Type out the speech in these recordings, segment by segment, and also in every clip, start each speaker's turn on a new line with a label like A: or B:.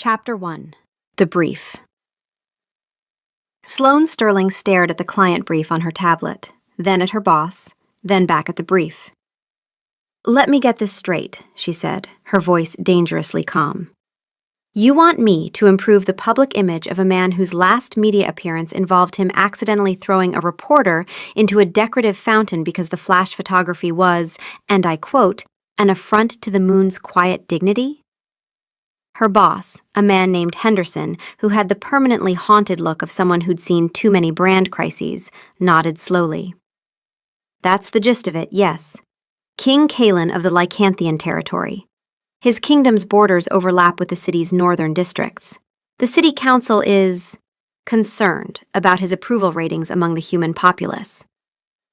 A: Chapter 1. The Brief. Sloane Sterling stared at the client brief on her tablet, then at her boss, then back at the brief. "Let me get this straight," she said, her voice dangerously calm. "You want me to improve the public image of a man whose last media appearance involved him accidentally throwing a reporter into a decorative fountain because the flash photography was, and I quote, an affront to the moon's quiet dignity?" Her boss, a man named Henderson, who had the permanently haunted look of someone who'd seen too many brand crises, nodded slowly. "That's the gist of it, yes. King Calen of the Lycanthian territory. His kingdom's borders overlap with the city's northern districts. The city council is concerned about his approval ratings among the human populace.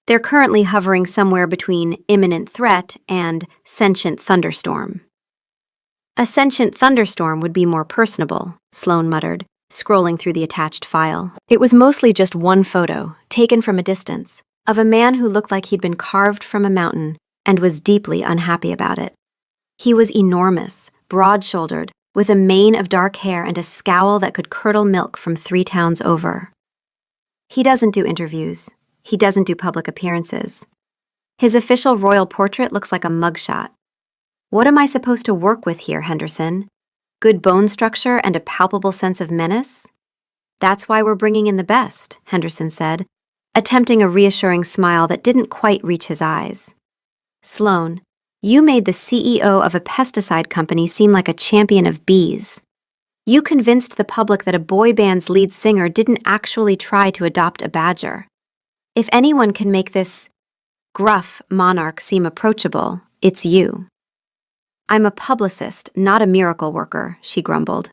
A: They're currently hovering somewhere between imminent threat and sentient thunderstorm." "A sentient thunderstorm would be more personable," Sloane muttered, scrolling through the attached file. It was mostly just one photo, taken from a distance, of a man who looked like he'd been carved from a mountain and was deeply unhappy about it. He was enormous, broad-shouldered, with a mane of dark hair and a scowl that could curdle milk from 3 towns over. He doesn't do interviews. He doesn't do public appearances. His official royal portrait looks like a mugshot. What am I supposed to work with here, Henderson? Good bone structure and a palpable sense of menace? "That's why we're bringing in the best," Henderson said, attempting a reassuring smile that didn't quite reach his eyes. "Sloane, you made the CEO of a pesticide company seem like a champion of bees. You convinced the public that a boy band's lead singer didn't actually try to adopt a badger. If anyone can make this gruff monarch seem approachable, it's you." "I'm a publicist, not a miracle worker," she grumbled.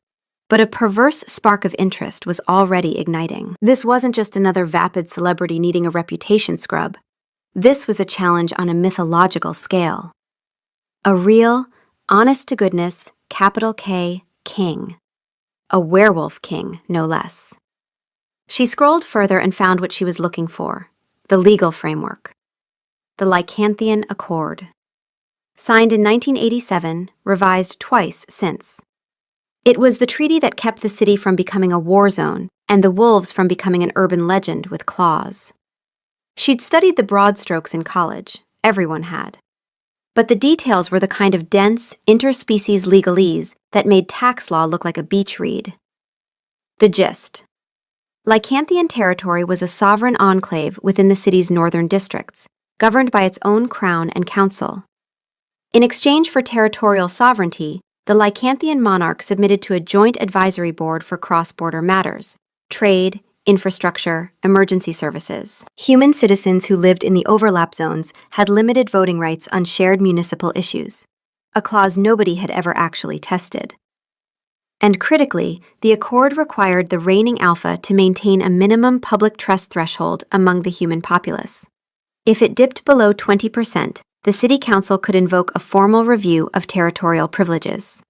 A: But a perverse spark of interest was already igniting. This wasn't just another vapid celebrity needing a reputation scrub. This was a challenge on a mythological scale. A real, honest-to-goodness, capital K, king. A werewolf king, no less. She scrolled further and found what she was looking for: the legal framework. The Lycanthian Accord. Signed in 1987, revised twice since. It was the treaty that kept the city from becoming a war zone and the wolves from becoming an urban legend with claws. She'd studied the broad strokes in college. Everyone had. But the details were the kind of dense, interspecies legalese that made tax law look like a beach read. The gist. Lycanthian territory was a sovereign enclave within the city's northern districts, governed by its own crown and council. In exchange for territorial sovereignty, the Lycanthian monarch submitted to a joint advisory board for cross-border matters: trade, infrastructure, emergency services. Human citizens who lived in the overlap zones had limited voting rights on shared municipal issues, a clause nobody had ever actually tested. And critically, the accord required the reigning alpha to maintain a minimum public trust threshold among the human populace. If it dipped below 20%, the city council could invoke a formal review of territorial privileges.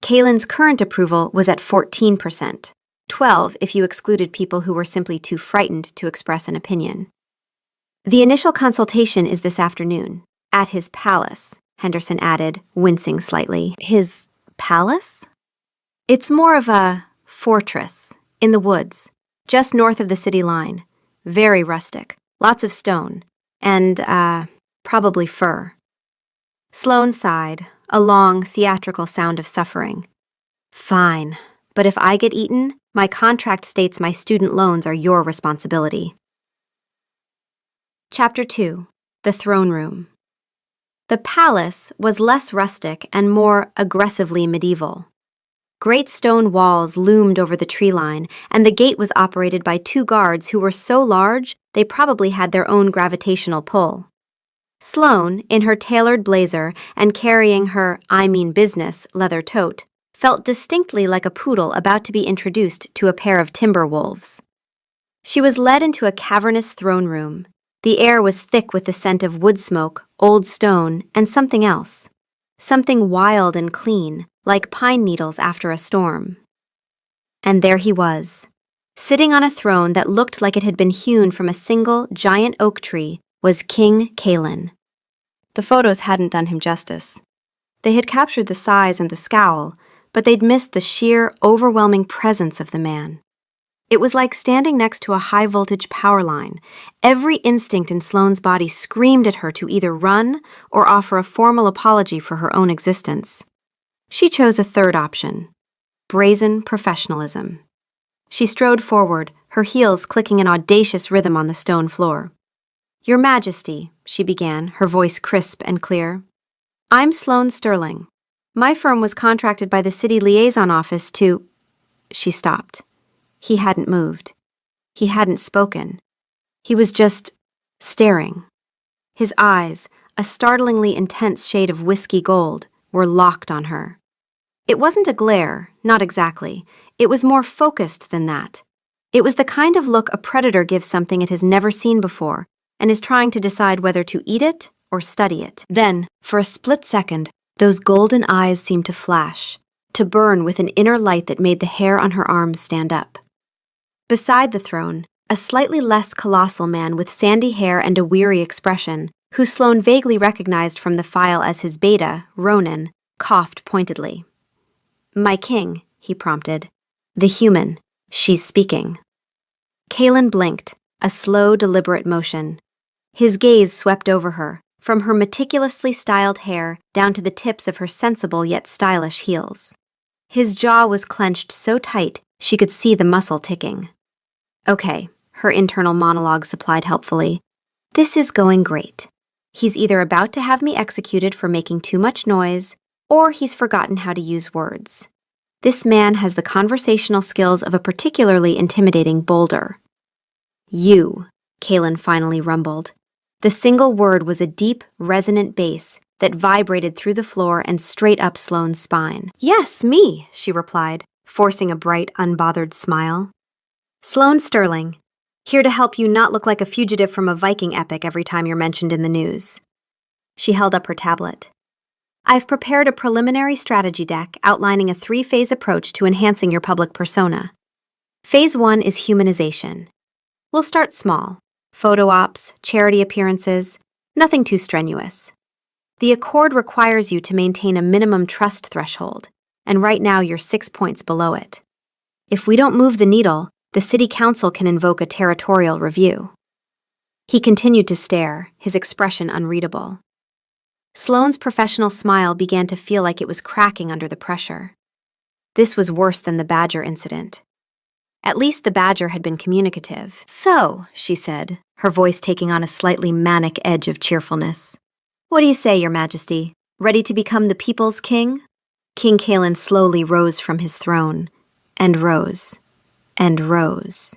A: Calen's current approval was at 14%, 12% if you excluded people who were simply too frightened to express an opinion. "The initial consultation is this afternoon, at his palace," Henderson added, wincing slightly. "His palace?" "It's more of a fortress, in the woods, just north of the city line. Very rustic, lots of stone, and, probably fur." Sloane sighed, a long, theatrical sound of suffering. "Fine, but if I get eaten, my contract states my student loans are your responsibility." Chapter 2. The Throne Room. The palace was less rustic and more aggressively medieval. Great stone walls loomed over the tree line, and the gate was operated by 2 guards who were so large they probably had their own gravitational pull. Sloane, in her tailored blazer and carrying her "I mean business" leather tote, felt distinctly like a poodle about to be introduced to a pair of timber wolves. She was led into a cavernous throne room. The air was thick with the scent of wood smoke, old stone, and something else. Something wild and clean, like pine needles after a storm. And there he was, sitting on a throne that looked like it had been hewn from a single giant oak tree, was King Calen. The photos hadn't done him justice. They had captured the size and the scowl, but they'd missed the sheer, overwhelming presence of the man. It was like standing next to a high-voltage power line. Every instinct in Sloane's body screamed at her to either run or offer a formal apology for her own existence. She chose a third option: brazen professionalism. She strode forward, her heels clicking an audacious rhythm on the stone floor. "Your Majesty," she began, her voice crisp and clear. "I'm Sloane Sterling. My firm was contracted by the City Liaison Office to—" She stopped. He hadn't moved. He hadn't spoken. He was just staring. His eyes, a startlingly intense shade of whiskey gold, were locked on her. It wasn't a glare, not exactly. It was more focused than that. It was the kind of look a predator gives something it has never seen before and is trying to decide whether to eat it or study it. Then, for a split second, those golden eyes seemed to flash, to burn with an inner light that made the hair on her arms stand up. Beside the throne, a slightly less colossal man with sandy hair and a weary expression, who Sloane vaguely recognized from the file as his beta, Ronan, coughed pointedly. "My king," he prompted. "The human. She's speaking." Kaelin blinked, a slow, deliberate motion. His gaze swept over her, from her meticulously styled hair down to the tips of her sensible yet stylish heels. His jaw was clenched so tight she could see the muscle ticking. "Okay," her internal monologue supplied helpfully. "This is going great. He's either about to have me executed for making too much noise, or he's forgotten how to use words. This man has the conversational skills of a particularly intimidating boulder." "You," Kaelin finally rumbled. The single word was a deep, resonant bass that vibrated through the floor and straight up Sloane's spine. "Yes, me," she replied, forcing a bright, unbothered smile. "Sloane Sterling, here to help you not look like a fugitive from a Viking epic every time you're mentioned in the news." She held up her tablet. "I've prepared a preliminary strategy deck outlining a 3-phase approach to enhancing your public persona. Phase 1 is humanization. We'll start small. Photo ops, charity appearances, nothing too strenuous. The Accord requires you to maintain a minimum trust threshold, and right now you're 6 points below it. If we don't move the needle, the City Council can invoke a territorial review." He continued to stare, his expression unreadable. Sloane's professional smile began to feel like it was cracking under the pressure. This was worse than the Badger incident. At least the Badger had been communicative. "So," she said, her voice taking on a slightly manic edge of cheerfulness. "What do you say, Your Majesty? Ready to become the people's king?" King Kaelin slowly rose from his throne, and rose, and rose.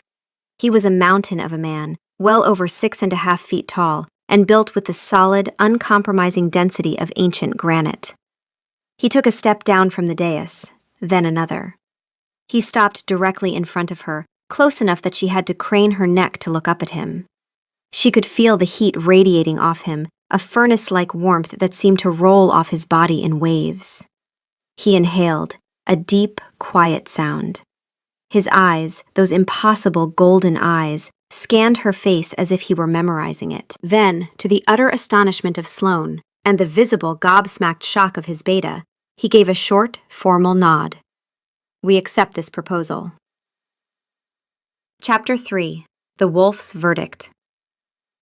A: He was a mountain of a man, well over 6.5 feet tall, and built with the solid, uncompromising density of ancient granite. He took a step down from the dais, then another. He stopped directly in front of her, close enough that she had to crane her neck to look up at him. She could feel the heat radiating off him, a furnace-like warmth that seemed to roll off his body in waves. He inhaled, a deep, quiet sound. His eyes, those impossible golden eyes, scanned her face as if he were memorizing it. Then, to the utter astonishment of Sloane, and the visible gobsmacked shock of his beta, he gave a short, formal nod. "We accept this proposal." Chapter 3: The Wolf's Verdict.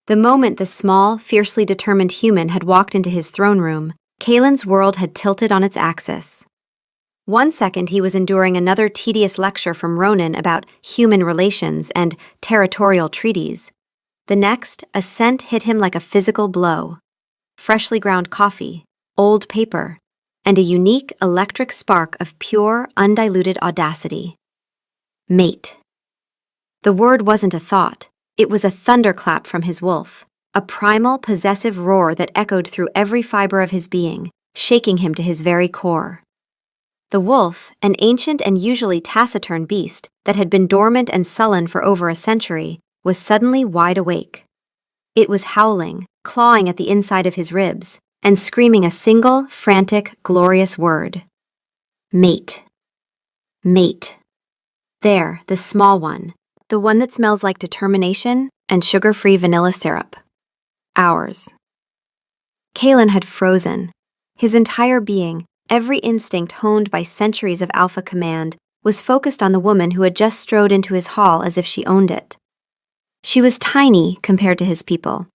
A: The moment the small, fiercely determined human had walked into his throne room, Kaelin's world had tilted on its axis. One second he was enduring another tedious lecture from Ronan about human relations and territorial treaties. The next, a scent hit him like a physical blow. Freshly ground coffee, old paper, and a unique electric spark of pure, undiluted audacity. Mate. The word wasn't a thought. It was a thunderclap from his wolf, a primal, possessive roar that echoed through every fiber of his being, shaking him to his very core. The wolf, an ancient and usually taciturn beast that had been dormant and sullen for over a century, was suddenly wide awake. It was howling, clawing at the inside of his ribs, and screaming a single, frantic, glorious word. Mate. Mate. There, the small one, the one that smells like determination and sugar-free vanilla syrup. Ours. Kaelin had frozen. His entire being, Every instinct honed by centuries of alpha command was focused on the woman who had just strode into his hall as if she owned it. She was tiny compared to his people,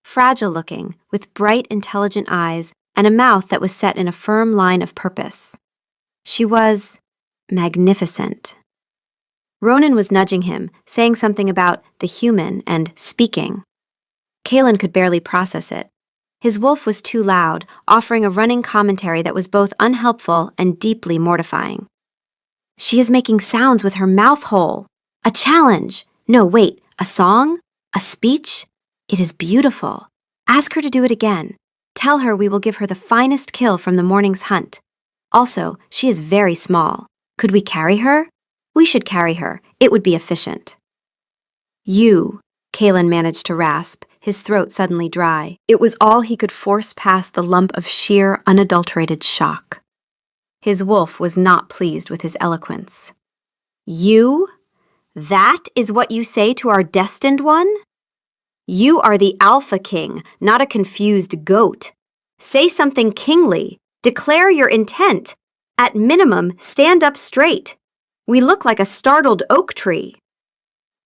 A: fragile-looking, with bright, intelligent eyes and a mouth that was set in a firm line of purpose. She was magnificent. Ronan was nudging him, saying something about the human and speaking. Kaelin could barely process it. His wolf was too loud, offering a running commentary that was both unhelpful and deeply mortifying. She is making sounds with her mouth hole. A challenge. No, wait, a song? A speech? It is beautiful. Ask her to do it again. Tell her we will give her the finest kill from the morning's hunt. Also, she is very small. Could we carry her? We should carry her. It would be efficient. You, Kaelin managed to rasp, his throat suddenly dry. It was all he could force past the lump of sheer, unadulterated shock. His wolf was not pleased with his eloquence. You? That is what you say to our destined one? You are the Alpha King, not a confused goat. Say something kingly. Declare your intent. At minimum, stand up straight. We look like a startled oak tree.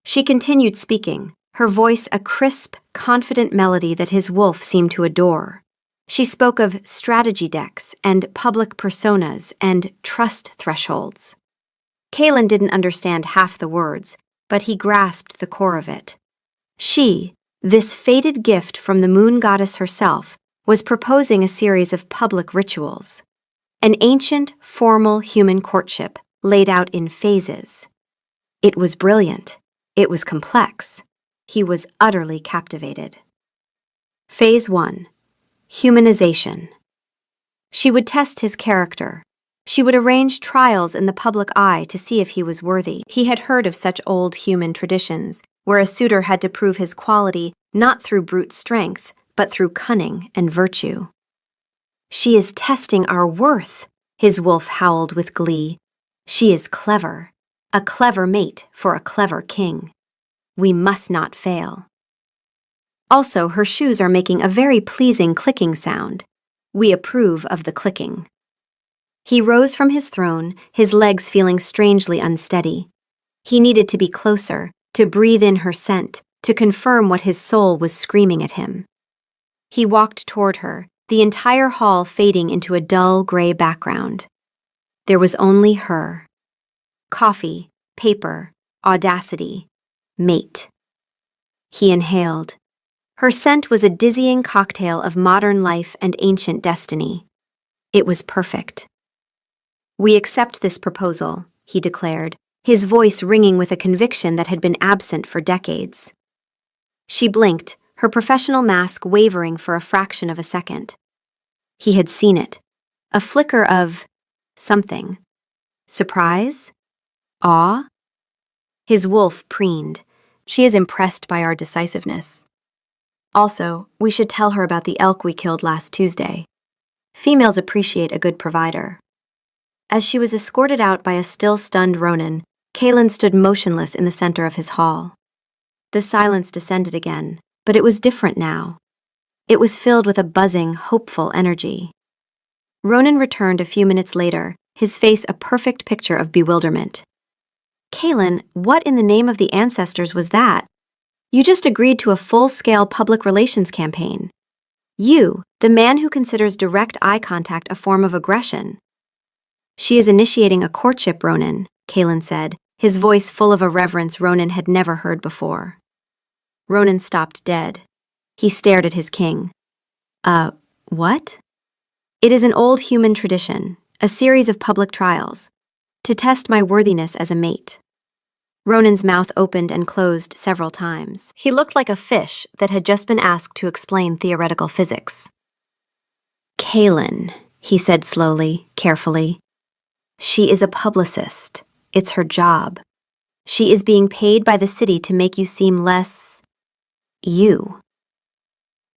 A: She continued speaking, her voice a crisp, confident melody that his wolf seemed to adore. She spoke of strategy decks and public personas and trust thresholds. Kaelin didn't understand half the words, but he grasped the core of it. She, this fated gift from the moon goddess herself, was proposing a series of public rituals. An ancient, formal human courtship laid out in phases. It was brilliant. It was complex. He was utterly captivated. Phase 1. Humanization. She would test his character. She would arrange trials in the public eye to see if he was worthy. He had heard of such old human traditions, where a suitor had to prove his quality not through brute strength, but through cunning and virtue. She is testing our worth, his wolf howled with glee. She is clever, a clever mate for a clever king. We must not fail. Also, her shoes are making a very pleasing clicking sound. We approve of the clicking. He rose from his throne, his legs feeling strangely unsteady. He needed to be closer, to breathe in her scent, to confirm what his soul was screaming at him. He walked toward her, the entire hall fading into a dull gray background. There was only her. Coffee, paper, audacity, mate. He inhaled. Her scent was a dizzying cocktail of modern life and ancient destiny. It was perfect. We accept this proposal, he declared, his voice ringing with a conviction that had been absent for decades. She blinked, her professional mask wavering for a fraction of a second. He had seen it. A flicker of something. Surprise? Awe? His wolf preened. She is impressed by our decisiveness. Also, we should tell her about the elk we killed last Tuesday. Females appreciate a good provider. As she was escorted out by a still stunned Ronan, Kaelin stood motionless in the center of his hall. The silence descended again, but it was different now. It was filled with a buzzing, hopeful energy. Ronan returned a few minutes later, his face a perfect picture of bewilderment. Kaelin, what in the name of the ancestors was that? You just agreed to a full-scale public relations campaign. You, the man who considers direct eye contact a form of aggression. She is initiating a courtship, Ronan, Kaelin said, his voice full of a reverence Ronan had never heard before. Ronan stopped dead. He stared at his king. What? It is an old human tradition, a series of public trials, to test my worthiness as a mate. Ronan's mouth opened and closed several times. He looked like a fish that had just been asked to explain theoretical physics. Kaelin, he said slowly, carefully. She is a publicist. It's her job. She is being paid by the city to make you seem less... you.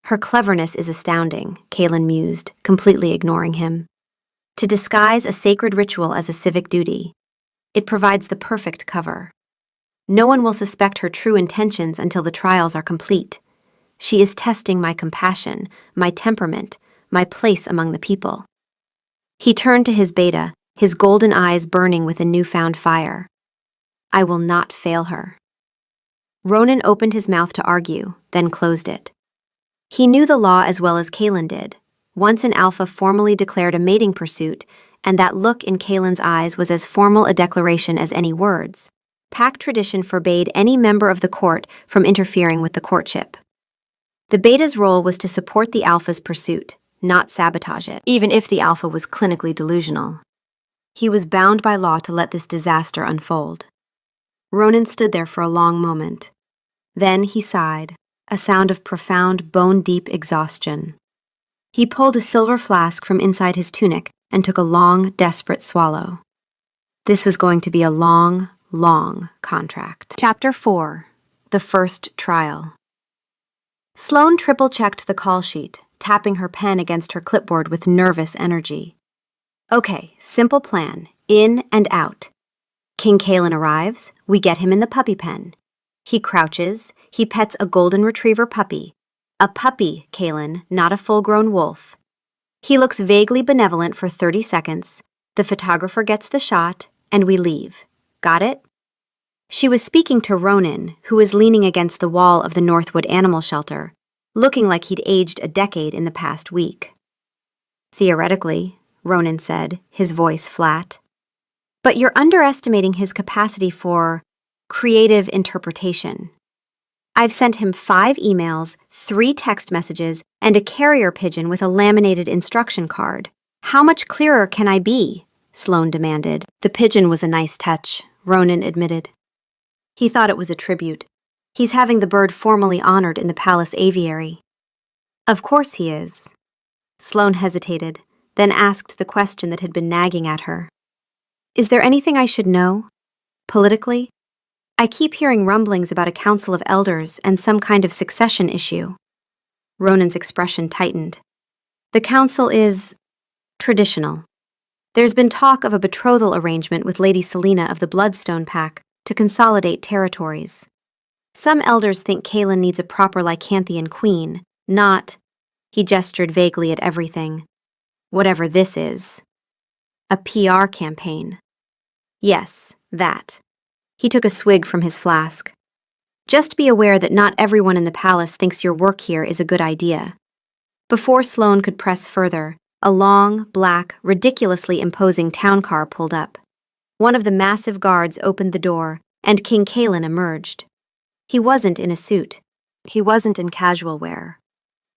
A: Her cleverness is astounding, Kaelin mused, completely ignoring him. To disguise a sacred ritual as a civic duty. It provides the perfect cover. No one will suspect her true intentions until the trials are complete. She is testing my compassion, my temperament, my place among the people. He turned to his beta, his golden eyes burning with a newfound fire. I will not fail her. Ronan opened his mouth to argue, then closed it. He knew the law as well as Kaelin did. Once an alpha formally declared a mating pursuit, and that look in Kaelin's eyes was as formal a declaration as any words. Pack tradition forbade any member of the court from interfering with the courtship. The beta's role was to support the alpha's pursuit, not sabotage it, even if the alpha was clinically delusional. He was bound by law to let this disaster unfold. Ronan stood there for a long moment. Then he sighed, a sound of profound, bone-deep exhaustion. He pulled a silver flask from inside his tunic and took a long, desperate swallow. This was going to be a long, long contract. Chapter 4. The First Trial. Sloane triple-checked the call sheet, tapping her pen against her clipboard with nervous energy. Okay, simple plan, in and out. King Kaelin arrives, we get him in the puppy pen. He crouches, he pets a golden retriever puppy. A puppy, Kaelin, not a full-grown wolf. He looks vaguely benevolent for 30 seconds, the photographer gets the shot, and we leave. Got it? She was speaking to Ronan, who was leaning against the wall of the Northwood Animal Shelter, looking like he'd aged a decade in the past week. Theoretically, Ronan said, his voice flat. But you're underestimating his capacity for creative interpretation. I've sent him 5 emails, 3 text messages, and a carrier pigeon with a laminated instruction card. How much clearer can I be? Sloane demanded. The pigeon was a nice touch, Ronan admitted. He thought it was a tribute. He's having the bird formally honored in the palace aviary. Of course he is. Sloane hesitated, then asked the question that had been nagging at her. Is there anything I should know? Politically? I keep hearing rumblings about a council of elders and some kind of succession issue. Ronan's expression tightened. The council is traditional. There's been talk of a betrothal arrangement with Lady Selena of the Bloodstone Pack to consolidate territories. Some elders think Kaelin needs a proper Lycanthian queen, not, he gestured vaguely at everything, whatever this is. A PR campaign. Yes, that. He took a swig from his flask. Just be aware that not everyone in the palace thinks your work here is a good idea. Before Sloane could press further, a long, black, ridiculously imposing town car pulled up. One of the massive guards opened the door, and King Kaelin emerged. He wasn't in a suit. He wasn't in casual wear.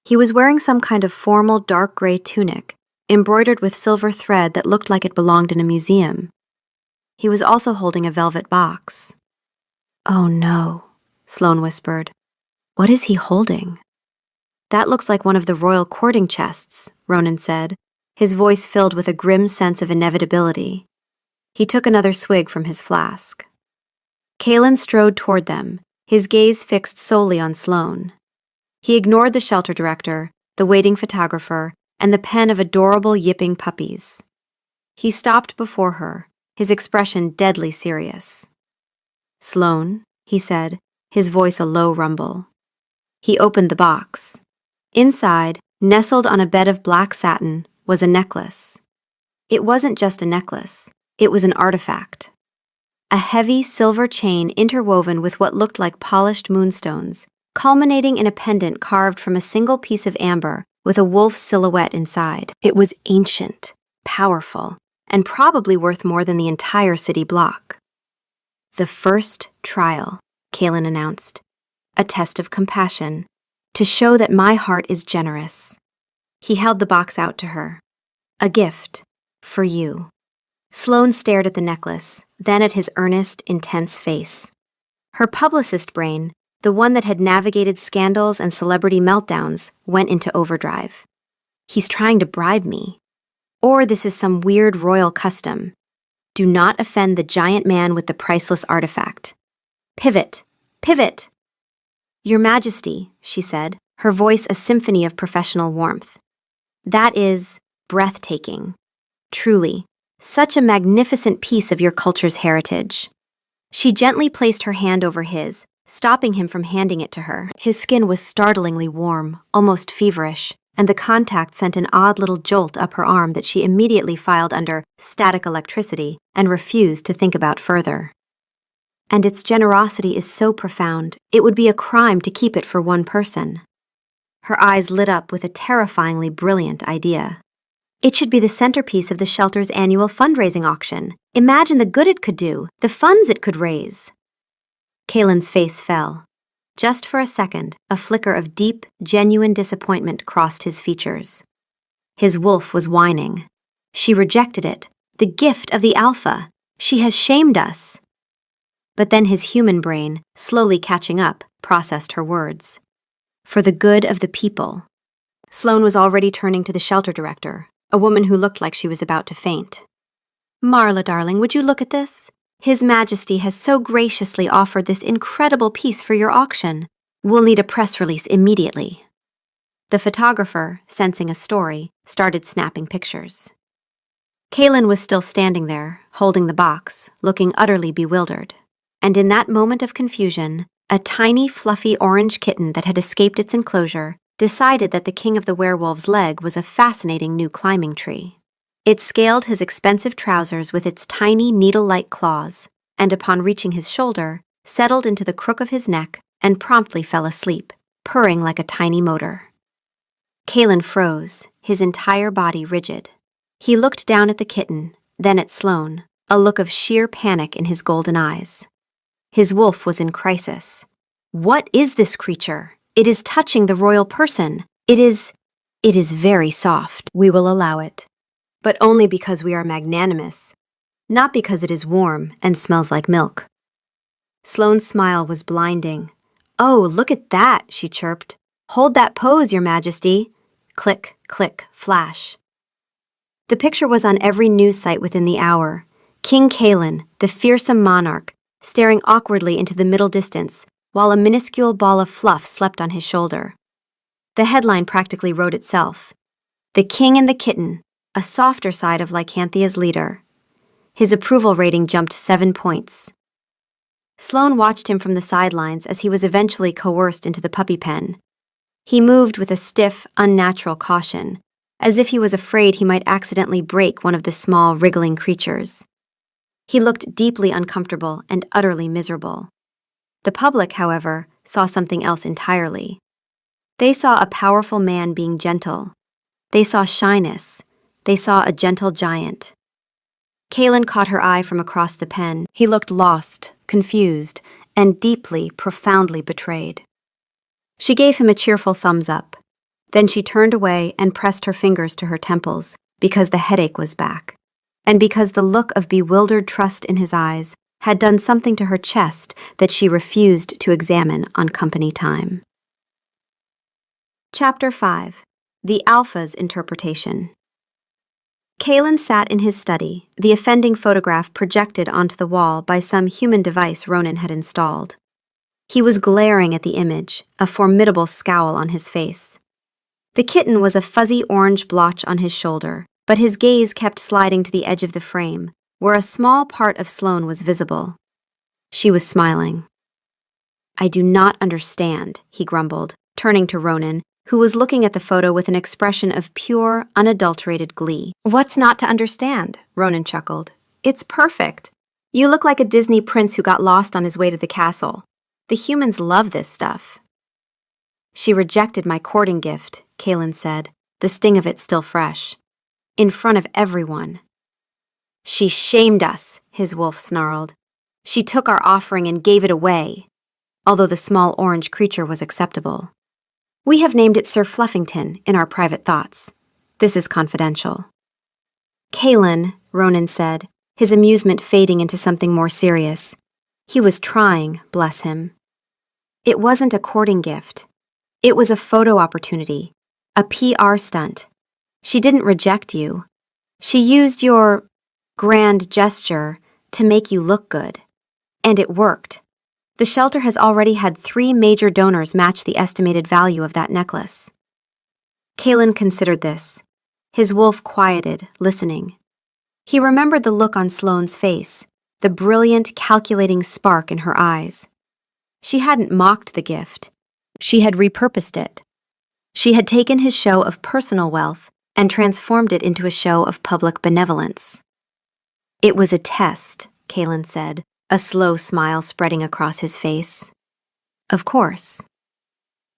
A: He was wearing some kind of formal dark gray tunic, embroidered with silver thread that looked like it belonged in a museum. He was also holding a velvet box. Oh no, Sloane whispered. What is he holding? That looks like one of the royal courting chests, Ronan said, his voice filled with a grim sense of inevitability. He took another swig from his flask. Kaelin strode toward them, his gaze fixed solely on Sloane. He ignored the shelter director, the waiting photographer, and the pen of adorable yipping puppies. He stopped before her, his expression deadly serious. Sloane, he said, his voice a low rumble. He opened the box. Inside, nestled on a bed of black satin, was a necklace. It wasn't just a necklace, it was an artifact. A heavy silver chain interwoven with what looked like polished moonstones, culminating in a pendant carved from a single piece of amber with a wolf's silhouette inside. It was ancient, powerful, and probably worth more than the entire city block. The first trial, Kaelin announced. A test of compassion, to show that my heart is generous. He held the box out to her. A gift, for you. Sloane stared at the necklace, then at his earnest, intense face. Her publicist brain, the one that had navigated scandals and celebrity meltdowns, went into overdrive. He's trying to bribe me. Or this is some weird royal custom. Do not offend the giant man with the priceless artifact. Pivot! Pivot! Your Majesty, she said, her voice a symphony of professional warmth. That is breathtaking. Truly, such a magnificent piece of your culture's heritage. She gently placed her hand over his, stopping him from handing it to her. His skin was startlingly warm, almost feverish, and the contact sent an odd little jolt up her arm that she immediately filed under static electricity and refused to think about further. And its generosity is so profound, it would be a crime to keep it for one person. Her eyes lit up with a terrifyingly brilliant idea. It should be the centerpiece of the shelter's annual fundraising auction. Imagine the good it could do, the funds it could raise. Kaylin's face fell. Just for a second, a flicker of deep, genuine disappointment crossed his features. His wolf was whining. She rejected it, the gift of the Alpha. She has shamed us. But then his human brain, slowly catching up, processed her words. For the good of the people. Sloane was already turning to the shelter director, a woman who looked like she was about to faint. Marla, darling, would you look at this? His Majesty has so graciously offered this incredible piece for your auction. We'll need a press release immediately. The photographer, sensing a story, started snapping pictures. Kaylin was still standing there, holding the box, looking utterly bewildered. And in that moment of confusion, a tiny, fluffy orange kitten that had escaped its enclosure decided that the king of the werewolves' leg was a fascinating new climbing tree. It scaled his expensive trousers with its tiny needle-like claws, and upon reaching his shoulder, settled into the crook of his neck and promptly fell asleep, purring like a tiny motor. Kaylin froze, his entire body rigid. He looked down at the kitten, then at Sloane, a look of sheer panic in his golden eyes. His wolf was in crisis. What is this creature? It is touching the royal person. It is very soft. We will allow it. But only because we are magnanimous, not because it is warm and smells like milk. Sloane's smile was blinding. Oh, look at that, she chirped. Hold that pose, Your Majesty. Click, click, flash. The picture was on every news site within the hour. King Kaylin, the fearsome monarch, staring awkwardly into the middle distance, while a minuscule ball of fluff slept on his shoulder. The headline practically wrote itself. The King and the Kitten, a softer side of Lycanthia's leader. His approval rating jumped 7 points. Sloane watched him from the sidelines as he was eventually coerced into the puppy pen. He moved with a stiff, unnatural caution, as if he was afraid he might accidentally break one of the small, wriggling creatures. He looked deeply uncomfortable and utterly miserable. The public, however, saw something else entirely. They saw a powerful man being gentle. They saw shyness. They saw a gentle giant. Kaylin caught her eye from across the pen. He looked lost, confused, and deeply, profoundly betrayed. She gave him a cheerful thumbs up. Then she turned away and pressed her fingers to her temples, because the headache was back, and because the look of bewildered trust in his eyes had done something to her chest that she refused to examine on company time. Chapter 5. The Alpha's Interpretation. Kaylin sat in his study, the offending photograph projected onto the wall by some human device Ronan had installed. He was glaring at the image, a formidable scowl on his face. The kitten was a fuzzy orange blotch on his shoulder, but his gaze kept sliding to the edge of the frame, where a small part of Sloane was visible. She was smiling. I do not understand, he grumbled, turning to Ronan, who was looking at the photo with an expression of pure, unadulterated glee. What's not to understand? Ronan chuckled. It's perfect. You look like a Disney prince who got lost on his way to the castle. The humans love this stuff. She rejected my courting gift, Kaylin said, the sting of it still fresh. In front of everyone. She shamed us, his wolf snarled. She took our offering and gave it away, although the small orange creature was acceptable. We have named it Sir Fluffington in our private thoughts. This is confidential. Kaylin, Ronan said, his amusement fading into something more serious. He was trying, bless him. It wasn't a courting gift. It was a photo opportunity, a PR stunt. She didn't reject you. She used your grand gesture to make you look good. And it worked. The shelter has already had 3 major donors match the estimated value of that necklace. Kaylin considered this. His wolf quieted, listening. He remembered the look on Sloane's face, the brilliant, calculating spark in her eyes. She hadn't mocked the gift. She had repurposed it. She had taken his show of personal wealth and transformed it into a show of public benevolence. It was a test, Kalen said, a slow smile spreading across his face. Of course.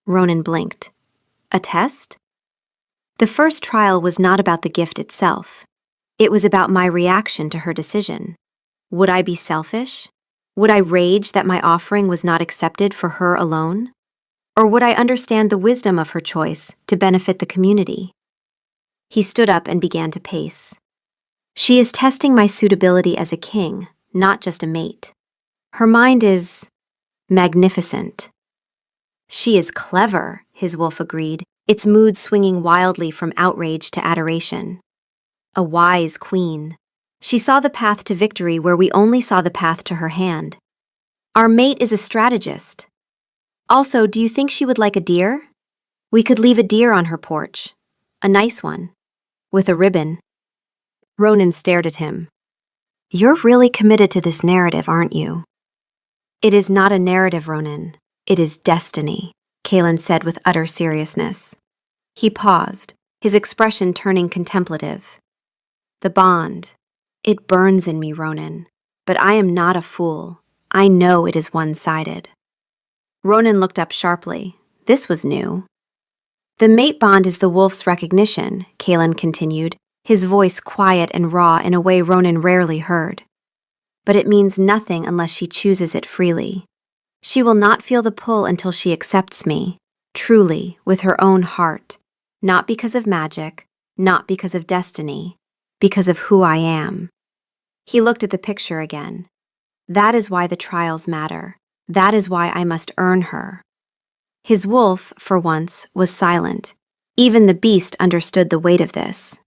A: Ronan blinked. A test? The first trial was not about the gift itself. It was about my reaction to her decision. Would I be selfish? Would I rage that my offering was not accepted for her alone? Or would I understand the wisdom of her choice to benefit the community? He stood up and began to pace. She is testing my suitability as a king, not just a mate. Her mind is magnificent. She is clever, his wolf agreed, its mood swinging wildly from outrage to adoration. A wise queen. She saw the path to victory where we only saw the path to her hand. Our mate is a strategist. Also, do you think she would like a deer? We could leave a deer on her porch. A nice one. With a ribbon. Ronan stared at him. You're really committed to this narrative, aren't you? It is not a narrative, Ronan. It is destiny, Kalen said with utter seriousness. He paused, his expression turning contemplative. The bond. It burns in me, Ronan. But I am not a fool. I know it is one-sided. Ronan looked up sharply. This was new. The mate bond is the wolf's recognition, Kalen continued, his voice quiet and raw in a way Ronan rarely heard. But it means nothing unless she chooses it freely. She will not feel the pull until she accepts me, truly, with her own heart, not because of magic, not because of destiny, because of who I am. He looked at the picture again. That is why the trials matter. That is why I must earn her. His wolf, for once, was silent. Even the beast understood the weight of this.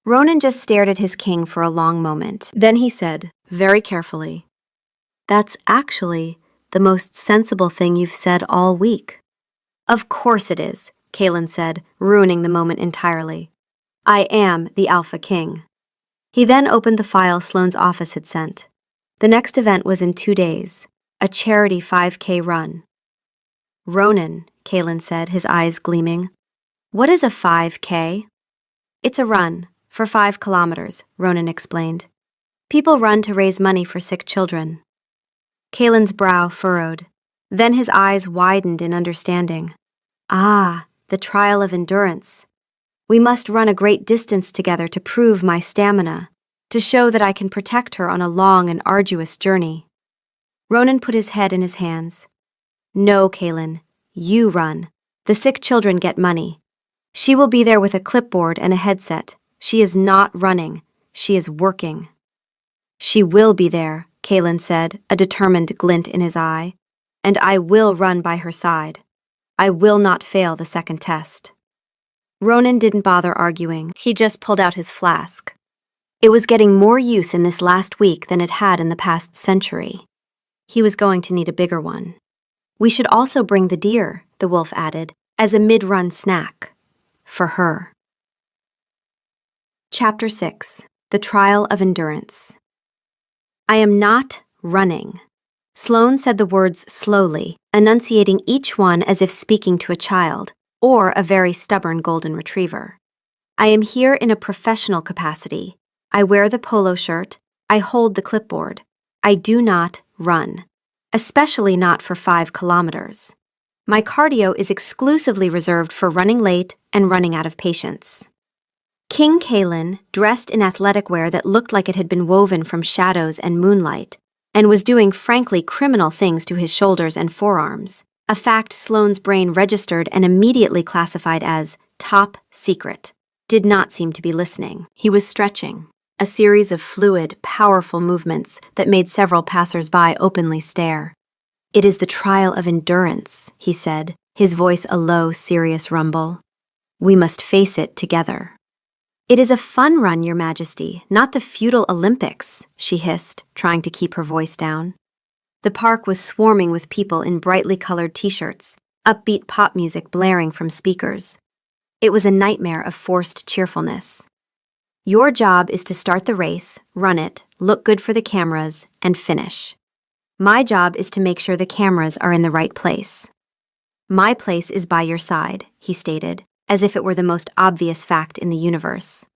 A: Ronan just stared at his king for a long moment. Then he said, very carefully, "That's actually the most sensible thing you've said all week." Of course it is, Kalen said, ruining the moment entirely. I am the Alpha King. He then opened the file Sloane's office had sent. The next event was in 2 days, a charity 5K run. Ronan, Kalen said, his eyes gleaming. What is a 5K? It's a run, for 5 kilometers, Ronan explained. People run to raise money for sick children. Kalen's brow furrowed. Then his eyes widened in understanding. Ah, the trial of endurance. We must run a great distance together to prove my stamina, to show that I can protect her on a long and arduous journey. Ronan put his head in his hands. No, Kalen, you run. The sick children get money. She will be there with a clipboard and a headset. She is not running. She is working. She will be there, Kalen said, a determined glint in his eye. And I will run by her side. I will not fail the second test. Ronan didn't bother arguing. He just pulled out his flask. It was getting more use in this last week than it had in the past century. He was going to need a bigger one. We should also bring the deer, the wolf added, as a mid-run snack. For her. Chapter 6. The Trial of Endurance. I am not running. Sloane said the words slowly, enunciating each one as if speaking to a child, or a very stubborn golden retriever. I am here in a professional capacity. I wear the polo shirt. I hold the clipboard. I do not run, especially not for 5 kilometers. My cardio is exclusively reserved for running late and running out of patience. King Kalen, dressed in athletic wear that looked like it had been woven from shadows and moonlight, and was doing frankly criminal things to his shoulders and forearms, a fact Sloane's brain registered and immediately classified as top secret, did not seem to be listening. He was stretching, a series of fluid, powerful movements that made several passers-by openly stare. It is the trial of endurance, he said, his voice a low, serious rumble. We must face it together. It is a fun run, Your Majesty, not the feudal Olympics, she hissed, trying to keep her voice down. The park was swarming with people in brightly colored t-shirts, upbeat pop music blaring from speakers. It was a nightmare of forced cheerfulness. Your job is to start the race, run it, look good for the cameras, and finish. My job is to make sure the cameras are in the right place. My place is by your side, he stated, as if it were the most obvious fact in the universe.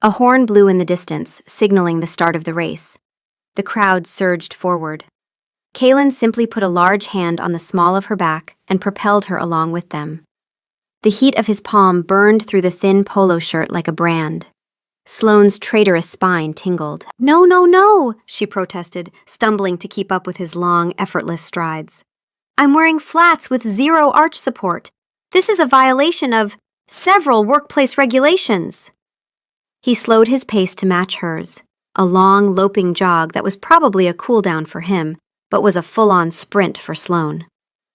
A: A horn blew in the distance, signaling the start of the race. The crowd surged forward. Kaylin simply put a large hand on the small of her back and propelled her along with them. The heat of his palm burned through the thin polo shirt like a brand. Sloane's traitorous spine tingled. No, no, no, she protested, stumbling to keep up with his long, effortless strides. I'm wearing flats with zero arch support. This is a violation of several workplace regulations. He slowed his pace to match hers, a long, loping jog that was probably a cool-down for him, but was a full-on sprint for Sloane.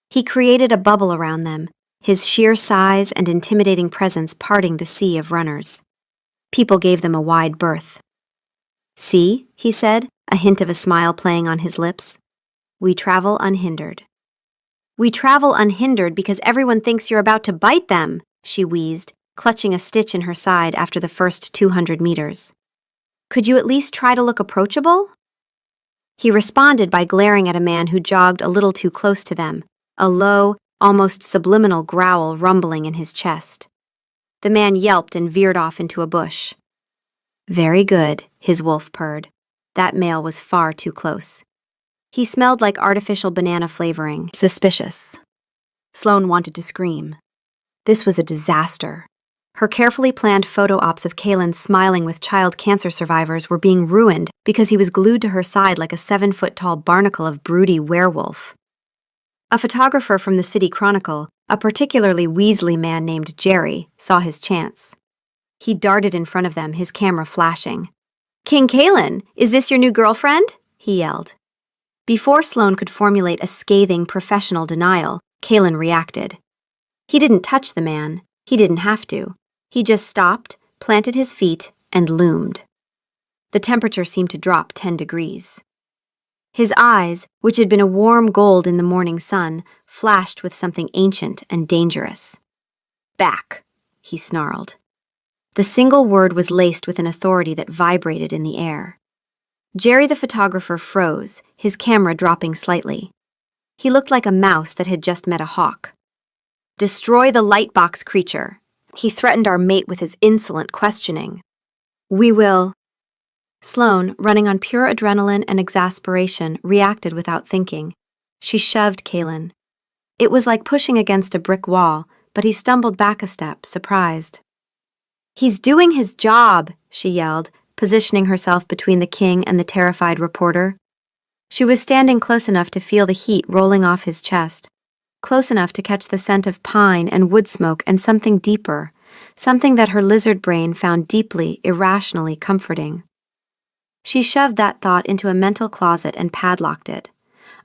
A: He created a bubble around them, his sheer size and intimidating presence parting the sea of runners. People gave them a wide berth. See, he said, a hint of a smile playing on his lips. We travel unhindered. We travel unhindered because everyone thinks you're about to bite them, she wheezed, clutching a stitch in her side after the first 200 meters. Could you at least try to look approachable? He responded by glaring at a man who jogged a little too close to them, a low, almost subliminal growl rumbling in his chest. The man yelped and veered off into a bush. Very good, his wolf purred. That male was far too close. He smelled like artificial banana flavoring. Suspicious. Sloane wanted to scream. This was a disaster. Her carefully planned photo ops of Kaylin smiling with child cancer survivors were being ruined because he was glued to her side like a 7-foot-tall barnacle of broody werewolf. A photographer from the City Chronicle, a particularly Weasley man named Jerry, saw his chance. He darted in front of them, his camera flashing. King Kaylin, is this your new girlfriend? He yelled. Before Sloane could formulate a scathing professional denial, Kaylin reacted. He didn't touch the man. He didn't have to. He just stopped, planted his feet, and loomed. The temperature seemed to drop 10 degrees. His eyes, which had been a warm gold in the morning sun, flashed with something ancient and dangerous. Back, he snarled. The single word was laced with an authority that vibrated in the air. Jerry the photographer froze, his camera dropping slightly. He looked like a mouse that had just met a hawk. Destroy the lightbox creature. He threatened our mate with his insolent questioning. We will. Sloane, running on pure adrenaline and exasperation, reacted without thinking. She shoved Kaylin. It was like pushing against a brick wall, but he stumbled back a step, surprised. He's doing his job, she yelled, positioning herself between the king and the terrified reporter. She was standing close enough to feel the heat rolling off his chest, close enough to catch the scent of pine and wood smoke and something deeper, something that her lizard brain found deeply, irrationally comforting. She shoved that thought into a mental closet and padlocked it.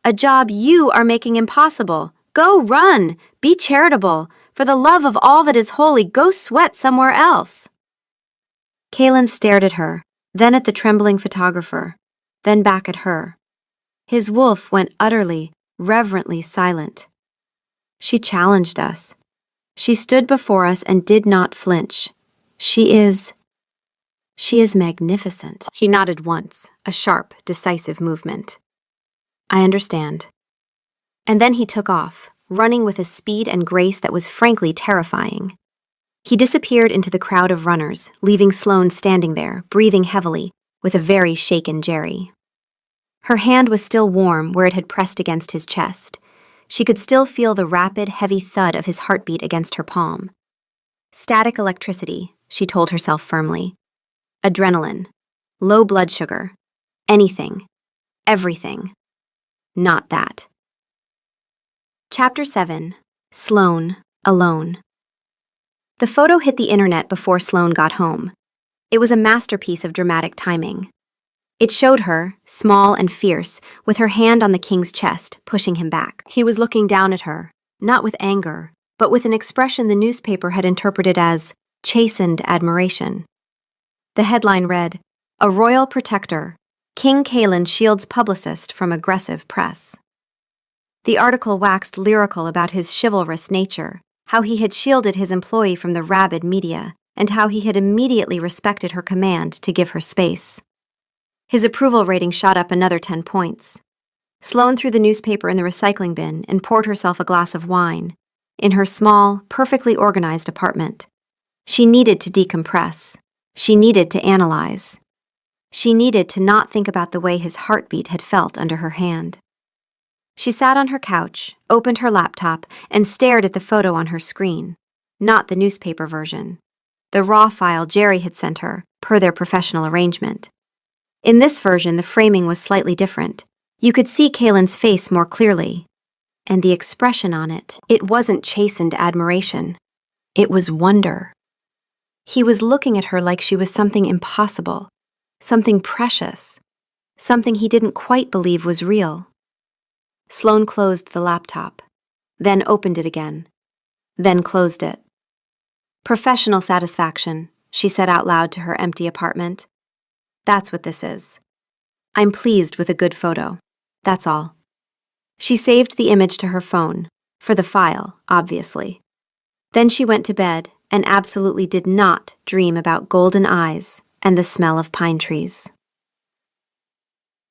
A: A job you are making impossible. Go run. Be charitable. For the love of all that is holy, go sweat somewhere else. Kaylin stared at her, then at the trembling photographer, then back at her. His wolf went utterly, reverently silent. She challenged us. She stood before us and did not flinch. She is magnificent. He nodded once, a sharp, decisive movement. I understand. And then he took off, running with a speed and grace that was frankly terrifying. He disappeared into the crowd of runners, leaving Sloane standing there, breathing heavily, with a very shaken Jerry. Her hand was still warm where it had pressed against his chest. She could still feel the rapid, heavy thud of his heartbeat against her palm. Static electricity, she told herself firmly. Adrenaline. Low blood sugar. Anything. Everything. Not that. Chapter 7. Sloane, Alone. The photo hit the internet before Sloane got home. It was a masterpiece of dramatic timing. It showed her, small and fierce, with her hand on the king's chest, pushing him back. He was looking down at her, not with anger, but with an expression the newspaper had interpreted as chastened admiration. The headline read, A Royal Protector, King Kaylin shields publicist from aggressive press. The article waxed lyrical about his chivalrous nature, how he had shielded his employee from the rabid media, and how he had immediately respected her command to give her space. His approval rating shot up another 10 points. Sloane threw the newspaper in the recycling bin and poured herself a glass of wine, in her small, perfectly organized apartment. She needed to decompress. She needed to analyze. She needed to not think about the way his heartbeat had felt under her hand. She sat on her couch, opened her laptop, and stared at the photo on her screen. Not the newspaper version. The raw file Jerry had sent her, per their professional arrangement. In this version, the framing was slightly different. You could see Kaylin's face more clearly. And the expression on it, it wasn't chastened admiration. It was wonder. He was looking at her like she was something impossible, something precious, something he didn't quite believe was real. Sloane closed the laptop, then opened it again, then closed it. Professional satisfaction, she said out loud to her empty apartment. That's what this is. I'm pleased with a good photo. That's all. She saved the image to her phone, for the file, obviously. Then she went to bed and absolutely did not dream about golden eyes and the smell of pine trees.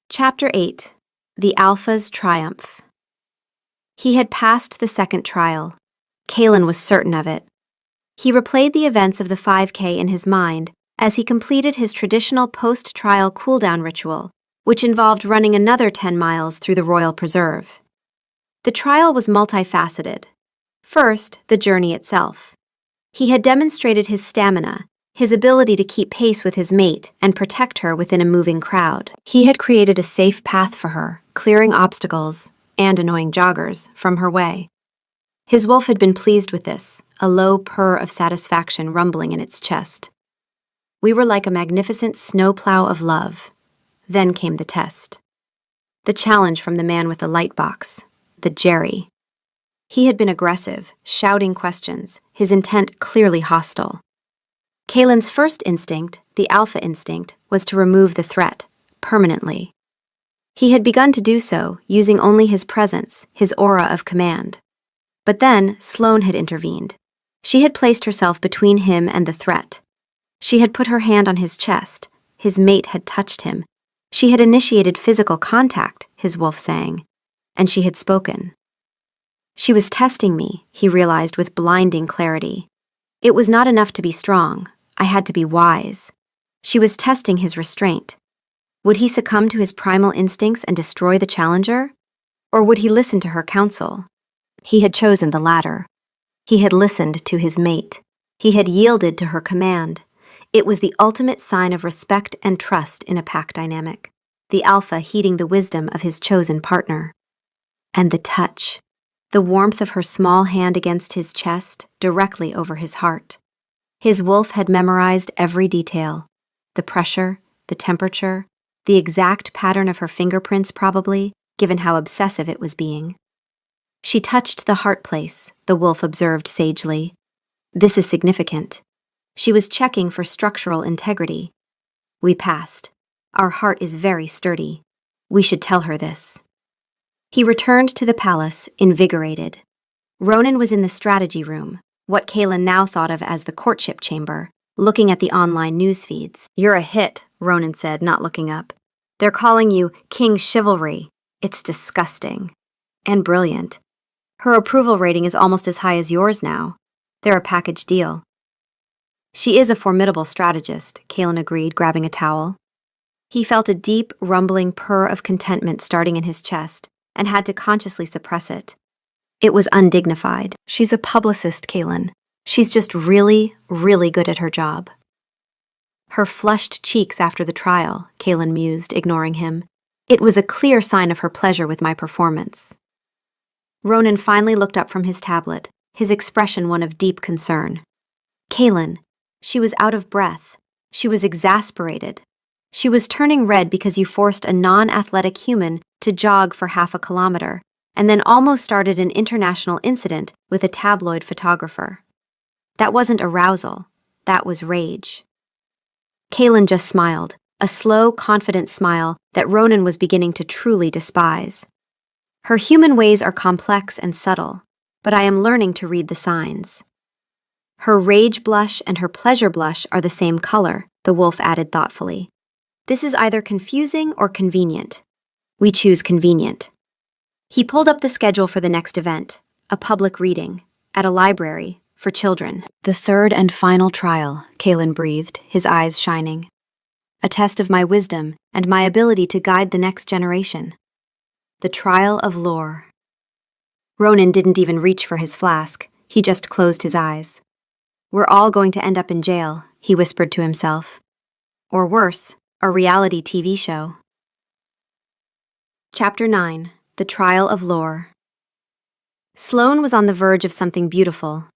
A: Chapter 8. The Alpha's Triumph. He had passed the second trial. Kaylin was certain of it. He replayed the events of the 5K in his mind as he completed his traditional post-trial cool-down ritual, which involved running another 10 miles through the Royal Preserve. The trial was multifaceted. First, the journey itself. He had demonstrated his stamina, his ability to keep pace with his mate and protect her within a moving crowd. He had created a safe path for her, clearing obstacles and annoying joggers from her way. His wolf had been pleased with this, a low purr of satisfaction rumbling in its chest. We were like a magnificent snowplow of love. Then came the test. The challenge from the man with the light box, the Jerry. He had been aggressive, shouting questions, his intent clearly hostile. Kaylin's first instinct, the alpha instinct, was to remove the threat, permanently. He had begun to do so, using only his presence, his aura of command. But then, Sloane had intervened. She had placed herself between him and the threat. She had put her hand on his chest. His mate had touched him. She had initiated physical contact, his wolf sang. And she had spoken. She was testing me, he realized with blinding clarity. It was not enough to be strong. I had to be wise. She was testing his restraint. Would he succumb to his primal instincts and destroy the challenger? Or would he listen to her counsel? He had chosen the latter. He had listened to his mate. He had yielded to her command. It was the ultimate sign of respect and trust in a pack dynamic, the alpha heeding the wisdom of his chosen partner. And the touch, the warmth of her small hand against his chest, directly over his heart. His wolf had memorized every detail, the pressure, the temperature, the exact pattern of her fingerprints probably, given how obsessive it was being. She touched the heart place, the wolf observed sagely. This is significant. She was checking for structural integrity. We passed. Our heart is very sturdy. We should tell her this. He returned to the palace, invigorated. Ronan was in the strategy room, what Kaylin now thought of as the courtship chamber, looking at the online news feeds. You're a hit, Ronan said, not looking up. They're calling you King Chivalry. It's disgusting. And brilliant. Her approval rating is almost as high as yours now. They're a package deal. She is a formidable strategist, Kaylin agreed, grabbing a towel. He felt a deep, rumbling purr of contentment starting in his chest, and had to consciously suppress it. It was undignified. She's a publicist, Kaylin. She's just really, really good at her job. Her flushed cheeks after the trial, Kaylin mused, ignoring him. It was a clear sign of her pleasure with my performance. Ronan finally looked up from his tablet, his expression one of deep concern. Kaylin, she was out of breath. She was exasperated. She was turning red because you forced a non-athletic human to jog for half a kilometer, and then almost started an international incident with a tabloid photographer. That wasn't arousal. That was rage. Kaylin just smiled, a slow, confident smile that Ronan was beginning to truly despise. Her human ways are complex and subtle, but I am learning to read the signs. Her rage blush and her pleasure blush are the same color, the wolf added thoughtfully. This is either confusing or convenient. We choose convenient. He pulled up the schedule for the next event, a public reading, At a library, for children. The third and final trial, Kaelin breathed, his eyes shining. A test of my wisdom and my ability to guide the next generation. The trial of lore. Ronan didn't even reach for his flask. He just closed his eyes. We're all going to end up in jail, he whispered to himself. Or worse, a reality TV show. Chapter 9. The Trial of Lore. Sloane was on the verge of something beautiful.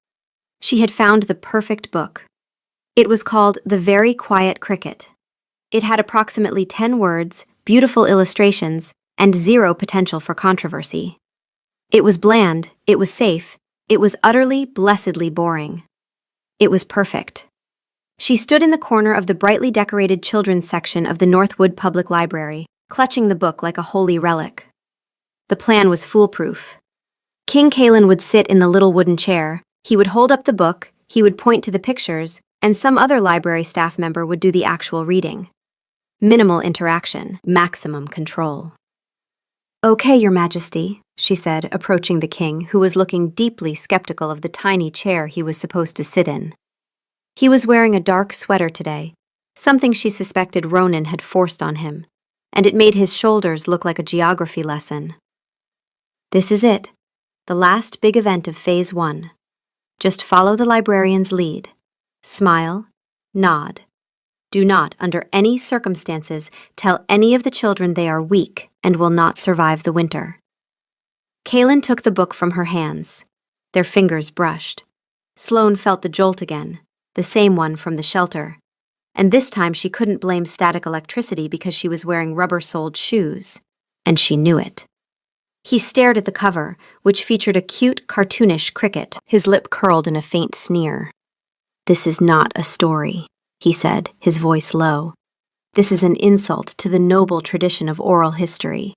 A: She had found the perfect book. It was called The Very Quiet Cricket. It had approximately 10 words, beautiful illustrations, and zero potential for controversy. It was bland, it was safe, it was utterly, blessedly boring. It was perfect. She stood in the corner of the brightly decorated children's section of the Northwood Public Library, clutching the book like a holy relic. The plan was foolproof. King Kaelin would sit in the little wooden chair, he would hold up the book, he would point to the pictures, and some other library staff member would do the actual reading. Minimal interaction, maximum control. Okay, Your Majesty, she said, approaching the king, who was looking deeply skeptical of the tiny chair he was supposed to sit in. He was wearing a dark sweater today, something she suspected Ronan had forced on him, and it made his shoulders look like a geography lesson. This is it, the last big event of Phase 1. Just follow the librarian's lead. Smile, nod. Do not, under any circumstances, tell any of the children they are weak and will not survive the winter. Kaelin took the book from her hands. Their fingers brushed. Sloane felt the jolt again, the same one from the shelter. And this time she couldn't blame static electricity because she was wearing rubber-soled shoes. And she knew it. He stared at the cover, which featured a cute, cartoonish cricket, his lip curled in a faint sneer. This is not a story, he said, his voice low. This is an insult to the noble tradition of oral history.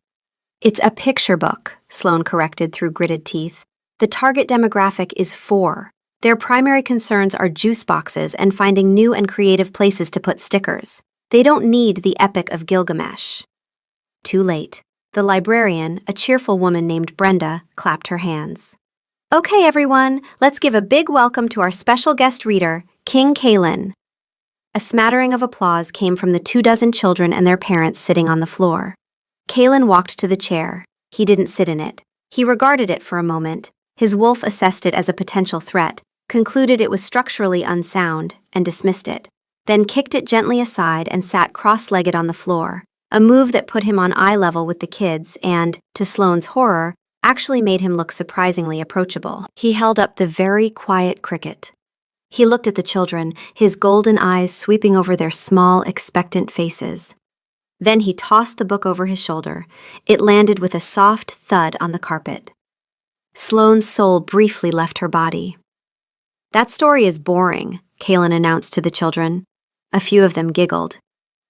A: It's a picture book, Sloane corrected through gritted teeth. The target demographic is 4. Their primary concerns are juice boxes and finding new and creative places to put stickers. They don't need the Epic of Gilgamesh. Too late. The librarian, a cheerful woman named Brenda, clapped her hands. Okay, everyone, let's give a big welcome to our special guest reader, King Kaelin. A smattering of applause came from the 24 children and their parents sitting on the floor. Kaelin walked to the chair. He didn't sit in it. He regarded it for a moment. His wolf assessed it as a potential threat, concluded it was structurally unsound, and dismissed it, then kicked it gently aside and sat cross-legged on the floor, a move that put him on eye level with the kids and, to Sloane's horror, actually made him look surprisingly approachable. He held up the Very Quiet Cricket. He looked at the children, his golden eyes sweeping over their small, expectant faces. Then he tossed the book over his shoulder. It landed with a soft thud on the carpet. Sloane's soul briefly left her body. That story is boring, Kaelin announced to the children. A few of them giggled.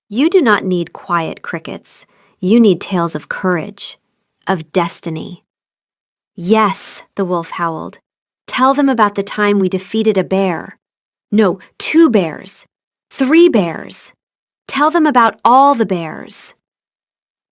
A: You do not need quiet crickets. You need tales of courage, of destiny. Yes, the wolf howled. Tell them about the time we defeated a bear. No, 2 bears. 3 bears. Tell them about all the bears.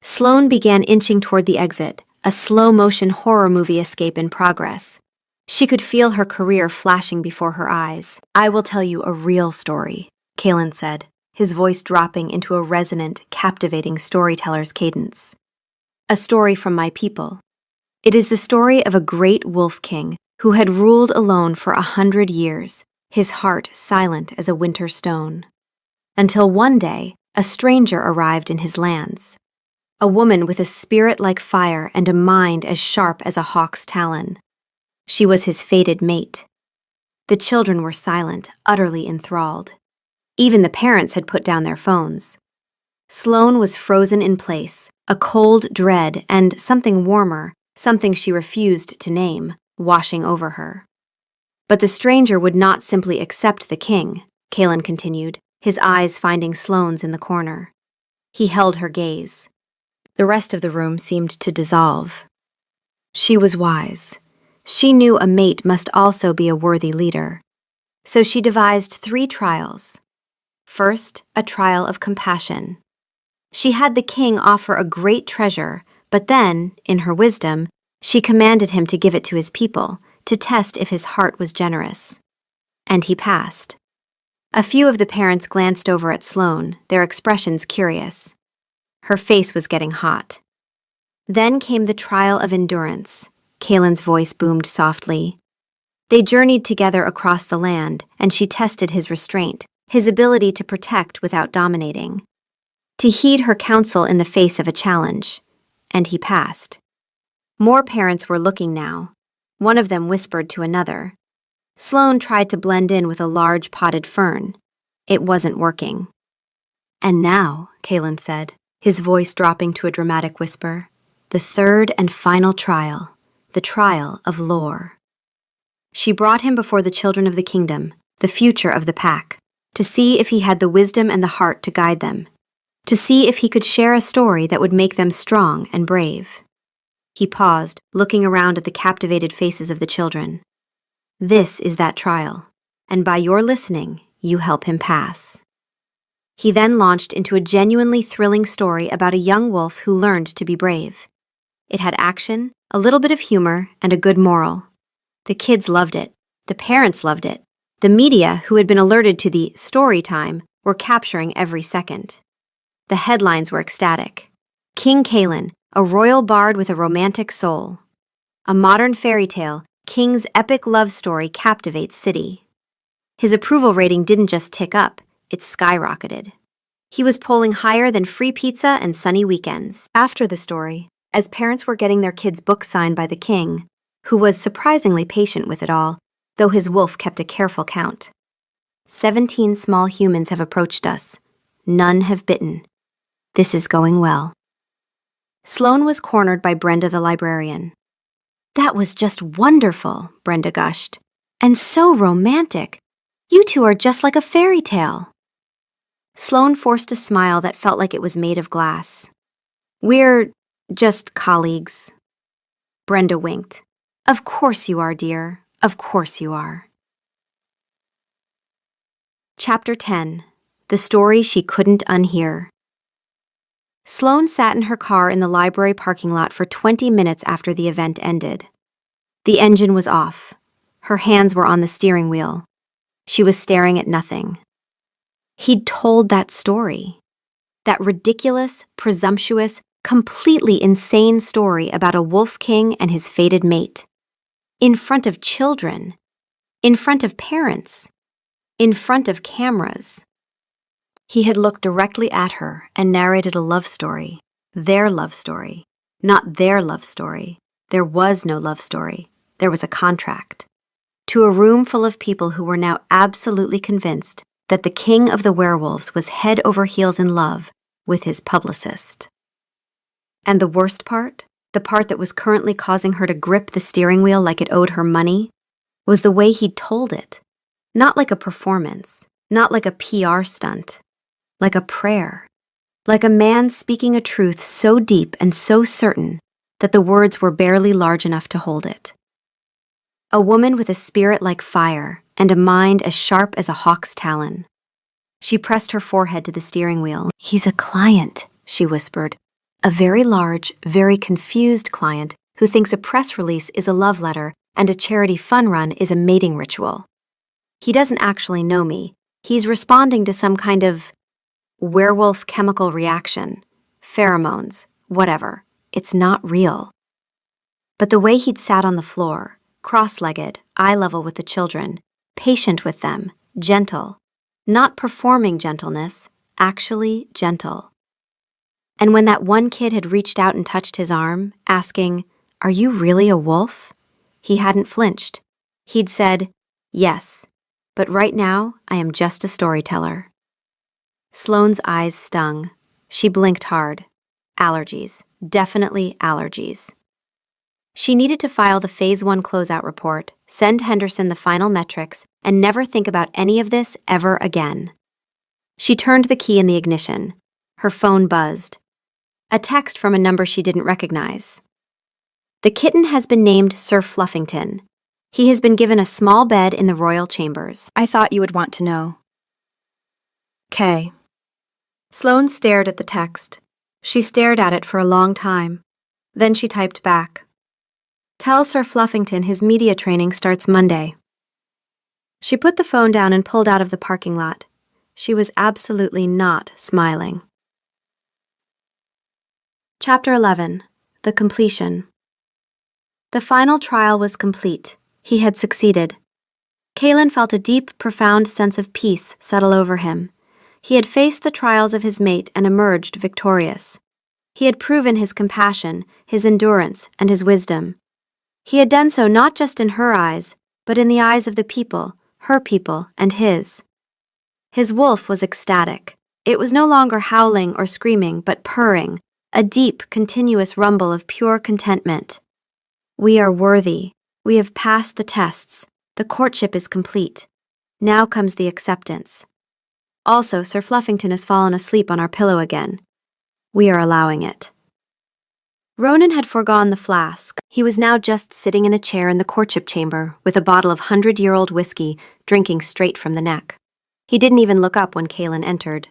A: Sloane began inching toward the exit, a slow-motion horror movie escape in progress. She could feel her career flashing before her eyes. I will tell you a real story, Kaelin said, his voice dropping into a resonant, captivating storyteller's cadence. A story from my people. It is the story of a great wolf king who had ruled alone for 100 years, his heart silent as a winter stone. Until one day, a stranger arrived in his lands. A woman with a spirit like fire and a mind as sharp as a hawk's talon. She was his fated mate. The children were silent, utterly enthralled. Even the parents had put down their phones. Sloane was frozen in place, a cold dread and something warmer, something she refused to name, washing over her. But the stranger would not simply accept the king, Kaelin continued, his eyes finding Sloane's in the corner. He held her gaze. The rest of the room seemed to dissolve. She was wise. She knew a mate must also be a worthy leader. So she devised 3 trials. First, a trial of compassion. She had the king offer a great treasure, but then, in her wisdom, she commanded him to give it to his people, to test if his heart was generous. And he passed. A few of the parents glanced over at Sloane, their expressions curious. Her face was getting hot. Then came the trial of endurance. Kalen's voice boomed softly. They journeyed together across the land, and she tested his restraint, his ability to protect without dominating. To heed her counsel in the face of a challenge. And he passed. More parents were looking now. One of them whispered to another. Sloane tried to blend in with a large potted fern. It wasn't working. And now, Kalen said, his voice dropping to a dramatic whisper, the third and final trial, the trial of Lore. She brought him before the children of the kingdom, the future of the pack, to see if he had the wisdom and the heart to guide them, to see if he could share a story that would make them strong and brave. He paused, looking around at the captivated faces of the children. This is that trial, and by your listening, you help him pass. He then launched into a genuinely thrilling story about a young wolf who learned to be brave. It had action, a little bit of humor, and a good moral. The kids loved it. The parents loved it. The media, who had been alerted to the story time, were capturing every second. The headlines were ecstatic. King Kalen, a royal bard with a romantic soul. A modern fairy tale, King's epic love story captivates city. His approval rating didn't just tick up, it skyrocketed. He was polling higher than free pizza and sunny weekends. After the story, as parents were getting their kids' books signed by the king, who was surprisingly patient with it all, though his wolf kept a careful count. 17 small humans have approached us. None have bitten. This is going well. Sloane was cornered by Brenda the librarian. That was just wonderful, Brenda gushed. And so romantic. You two are just like a fairy tale. Sloane forced a smile that felt like it was made of glass. We're just colleagues. Brenda winked. Of course you are, dear. Of course you are. Chapter 10. The Story She Couldn't Unhear. Sloane sat in her car in the library parking lot for 20 minutes after the event ended. The engine was off. Her hands were on the steering wheel. She was staring at nothing. He'd told that story. That ridiculous, presumptuous, completely insane story about a wolf king and his fated mate. In front of children. In front of parents. In front of cameras. He had looked directly at her and narrated a love story. Their love story. Not their love story. There was no love story. There was a contract. To a room full of people who were now absolutely convinced that the king of the werewolves was head over heels in love with his publicist. And the worst part, the part that was currently causing her to grip the steering wheel like it owed her money, was the way he'd told it. Not like a performance, not like a PR stunt, like a prayer, like a man speaking a truth so deep and so certain that the words were barely large enough to hold it. A woman with a spirit like fire and a mind as sharp as a hawk's talon. She pressed her forehead to the steering wheel. He's a client, she whispered. A very large, very confused client who thinks a press release is a love letter and a charity fun run is a mating ritual. He doesn't actually know me. He's responding to some kind of werewolf chemical reaction, pheromones, whatever. It's not real. But the way he'd sat on the floor, cross-legged, eye level with the children, patient with them, gentle, not performing gentleness, actually gentle. And when that one kid had reached out and touched his arm, asking, "Are you really a wolf?" he hadn't flinched. He'd said, "Yes, but right now I am just a storyteller." Sloane's eyes stung. She blinked hard. Allergies. Definitely allergies. She needed to file the Phase 1 closeout report, send Henderson the final metrics, and never think about any of this ever again. She turned the key in the ignition. Her phone buzzed. A text from a number she didn't recognize. The kitten has been named Sir Fluffington. He has been given a small bed in the royal chambers. I thought you would want to know. K. Sloane stared at the text. She stared at it for a long time. Then she typed back. Tell Sir Fluffington his media training starts Monday. She put the phone down and pulled out of the parking lot. She was absolutely not smiling. Chapter 11. The Completion. The final trial was complete. He had succeeded. Kalen felt a deep, profound sense of peace settle over him. He had faced the trials of his mate and emerged victorious. He had proven his compassion, his endurance, and his wisdom. He had done so not just in her eyes, but in the eyes of the people, her people, and his. His wolf was ecstatic. It was no longer howling or screaming, but purring, a deep, continuous rumble of pure contentment. We are worthy. We have passed the tests. The courtship is complete. Now comes the acceptance. Also, Sir Fluffington has fallen asleep on our pillow again. We are allowing it. Ronan had foregone the flask. He was now just sitting in a chair in the courtship chamber with a bottle of 100-year-old whiskey, drinking straight from the neck. He didn't even look up when Kalen entered.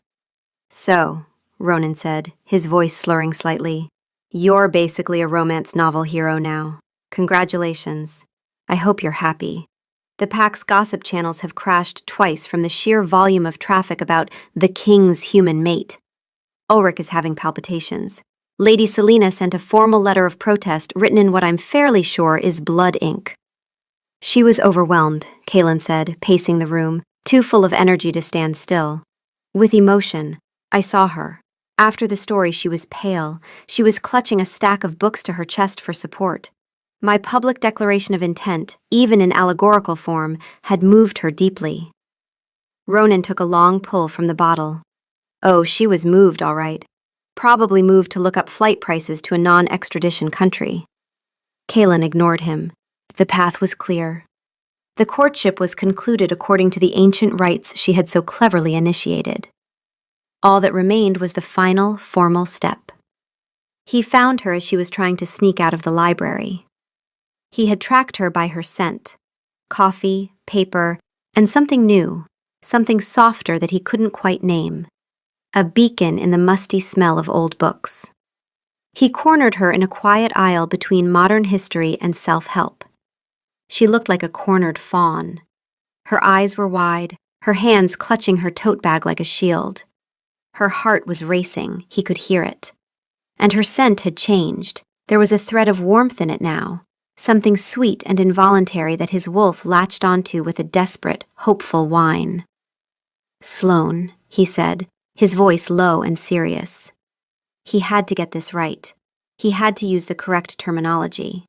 A: So, Ronan said, his voice slurring slightly, you're basically a romance novel hero now. Congratulations. I hope you're happy. The pack's gossip channels have crashed twice from the sheer volume of traffic about the king's human mate. Ulrich is having palpitations. Lady Selena sent a formal letter of protest written in what I'm fairly sure is blood ink. She was overwhelmed, Kalen said, pacing the room, too full of energy to stand still. With emotion, I saw her. After the story, she was pale. She was clutching a stack of books to her chest for support. My public declaration of intent, even in allegorical form, had moved her deeply. Ronan took a long pull from the bottle. Oh, she was moved, all right. Probably moved to look up flight prices to a non-extradition country. Kalen ignored him. The path was clear. The courtship was concluded according to the ancient rites she had so cleverly initiated. All that remained was the final, formal step. He found her as she was trying to sneak out of the library. He had tracked her by her scent. Coffee, paper, and something new, something softer that he couldn't quite name. A beacon in the musty smell of old books. He cornered her in a quiet aisle between modern history and self-help. She looked like a cornered fawn. Her eyes were wide, her hands clutching her tote bag like a shield. Her heart was racing, he could hear it. And her scent had changed. There was a thread of warmth in it now, something sweet and involuntary that his wolf latched onto with a desperate, hopeful whine. Sloane, he said, his voice low and serious. He had to get this right. He had to use the correct terminology.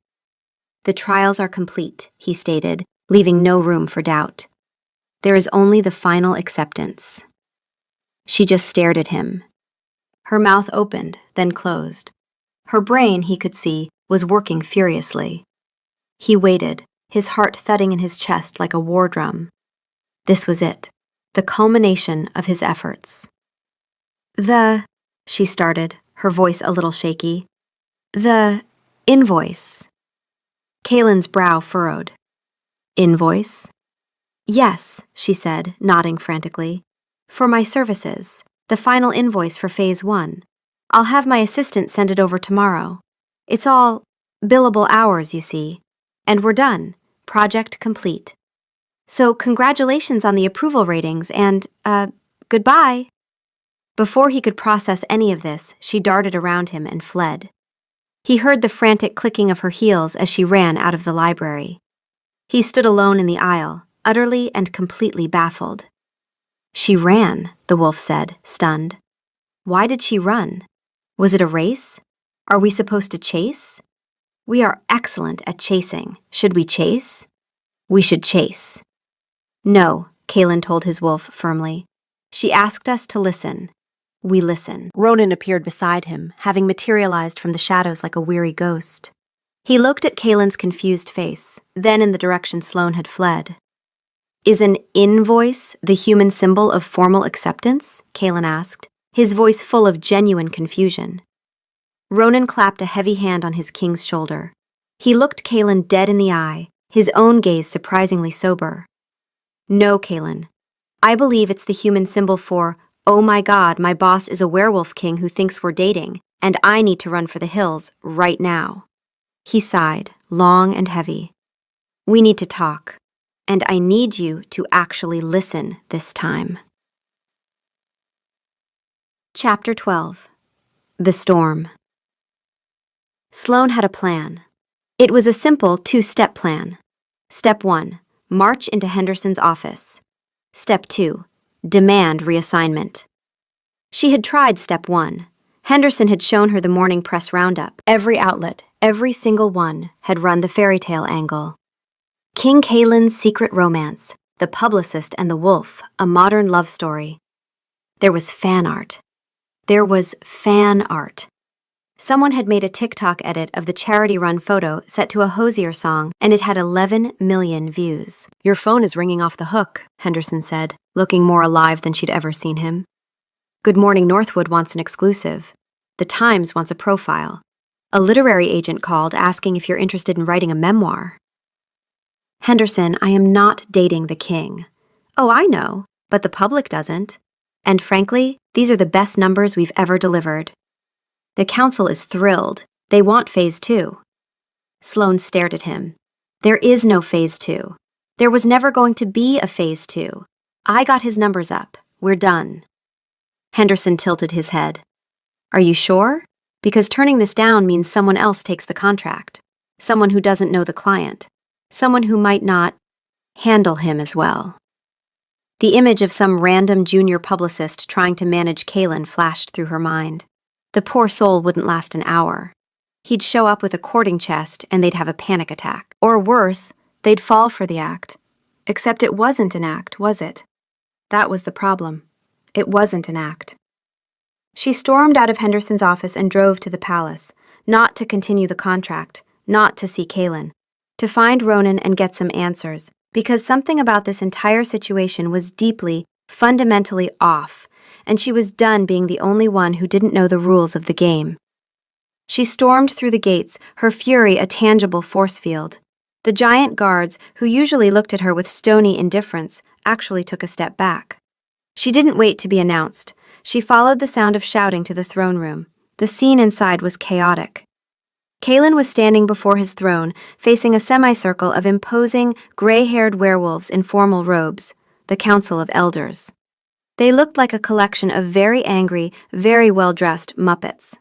A: The trials are complete, he stated, leaving no room for doubt. There is only the final acceptance. She just stared at him. Her mouth opened, then closed. Her brain, he could see, was working furiously. He waited, his heart thudding in his chest like a war drum. This was it, the culmination of his efforts. She started, her voice a little shaky. The invoice. Kalen's brow furrowed. Invoice? Yes, she said, nodding frantically. For my services, the final invoice for Phase 1. I'll have my assistant send it over tomorrow. It's all billable hours, you see. And we're done. Project complete. So congratulations on the approval ratings and, goodbye. Before he could process any of this, she darted around him and fled. He heard the frantic clicking of her heels as she ran out of the library. He stood alone in the aisle, utterly and completely baffled. She ran, the wolf said, stunned. Why did she run? Was it a race? Are we supposed to chase? We are excellent at chasing. Should we chase? We should chase. No, Kalen told his wolf firmly. She asked us to listen. We listen. Ronan appeared beside him, having materialized from the shadows like a weary ghost. He looked at Kalen's confused face, then in the direction Sloane had fled. Is an invoice the human symbol of formal acceptance? Kalen asked, his voice full of genuine confusion. Ronan clapped a heavy hand on his king's shoulder. He looked Kalen dead in the eye, his own gaze surprisingly sober. No, Kalen. I believe it's the human symbol for, oh my God, my boss is a werewolf king who thinks we're dating, and I need to run for the hills right now. He sighed, long and heavy. We need to talk, and I need you to actually listen this time. Chapter 12. The Storm. Sloane had a plan. It was a simple two-step plan. Step 1. March into Henderson's office. Step 2. Demand reassignment. She had tried Step 1. Henderson had shown her the morning press roundup. Every outlet, every single one, had run the fairy tale angle. King Kalen's secret romance, The Publicist and the Wolf, a modern love story. There was fan art. There was fan art. Someone had made a TikTok edit of the charity-run photo set to a Hozier song, and it had 11 million views. "Your phone is ringing off the hook," Henderson said, looking more alive than she'd ever seen him. "Good Morning Northwood wants an exclusive. The Times wants a profile. A literary agent called asking if you're interested in writing a memoir." "Henderson, I am not dating the king." "Oh, I know, but the public doesn't. And frankly, these are the best numbers we've ever delivered." "The council is thrilled. They want Phase 2. Sloane stared at him. "There is no Phase 2. There was never going to be a Phase 2. I got his numbers up. We're done." Henderson tilted his head. "Are you sure? Because turning this down means someone else takes the contract. Someone who doesn't know the client. Someone who might not handle him as well." The image of some random junior publicist trying to manage Kalen flashed through her mind. The poor soul wouldn't last an hour. He'd show up with a courting chest and they'd have a panic attack. Or worse, they'd fall for the act. Except it wasn't an act, was it? That was the problem. It wasn't an act. She stormed out of Henderson's office and drove to the palace, not to continue the contract, not to see Kalen, to find Ronan and get some answers, because something about this entire situation was deeply, fundamentally off, and she was done being the only one who didn't know the rules of the game. She stormed through the gates, her fury a tangible force field. The giant guards, who usually looked at her with stony indifference, actually took a step back. She didn't wait to be announced. She followed the sound of shouting to the throne room. The scene inside was chaotic. Kalen was standing before his throne, facing a semicircle of imposing, gray-haired werewolves in formal robes, the Council of Elders. They looked like a collection of very angry, very well-dressed Muppets.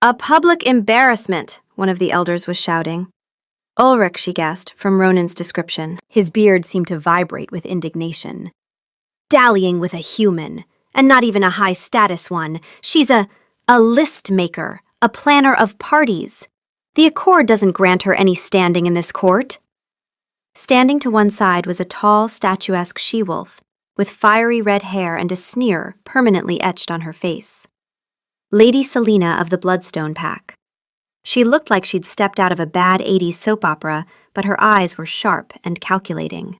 A: "A public embarrassment," one of the elders was shouting. "Ulrich," she guessed, from Ronan's description. His beard seemed to vibrate with indignation. "Dallying with a human, and not even a high-status one. She's a list maker, a planner of parties. The Accord doesn't grant her any standing in this court." Standing to one side was a tall, statuesque she-wolf, with fiery red hair and a sneer permanently etched on her face. Lady Selena of the Bloodstone Pack. She looked like she'd stepped out of a bad 80s soap opera, but her eyes were sharp and calculating.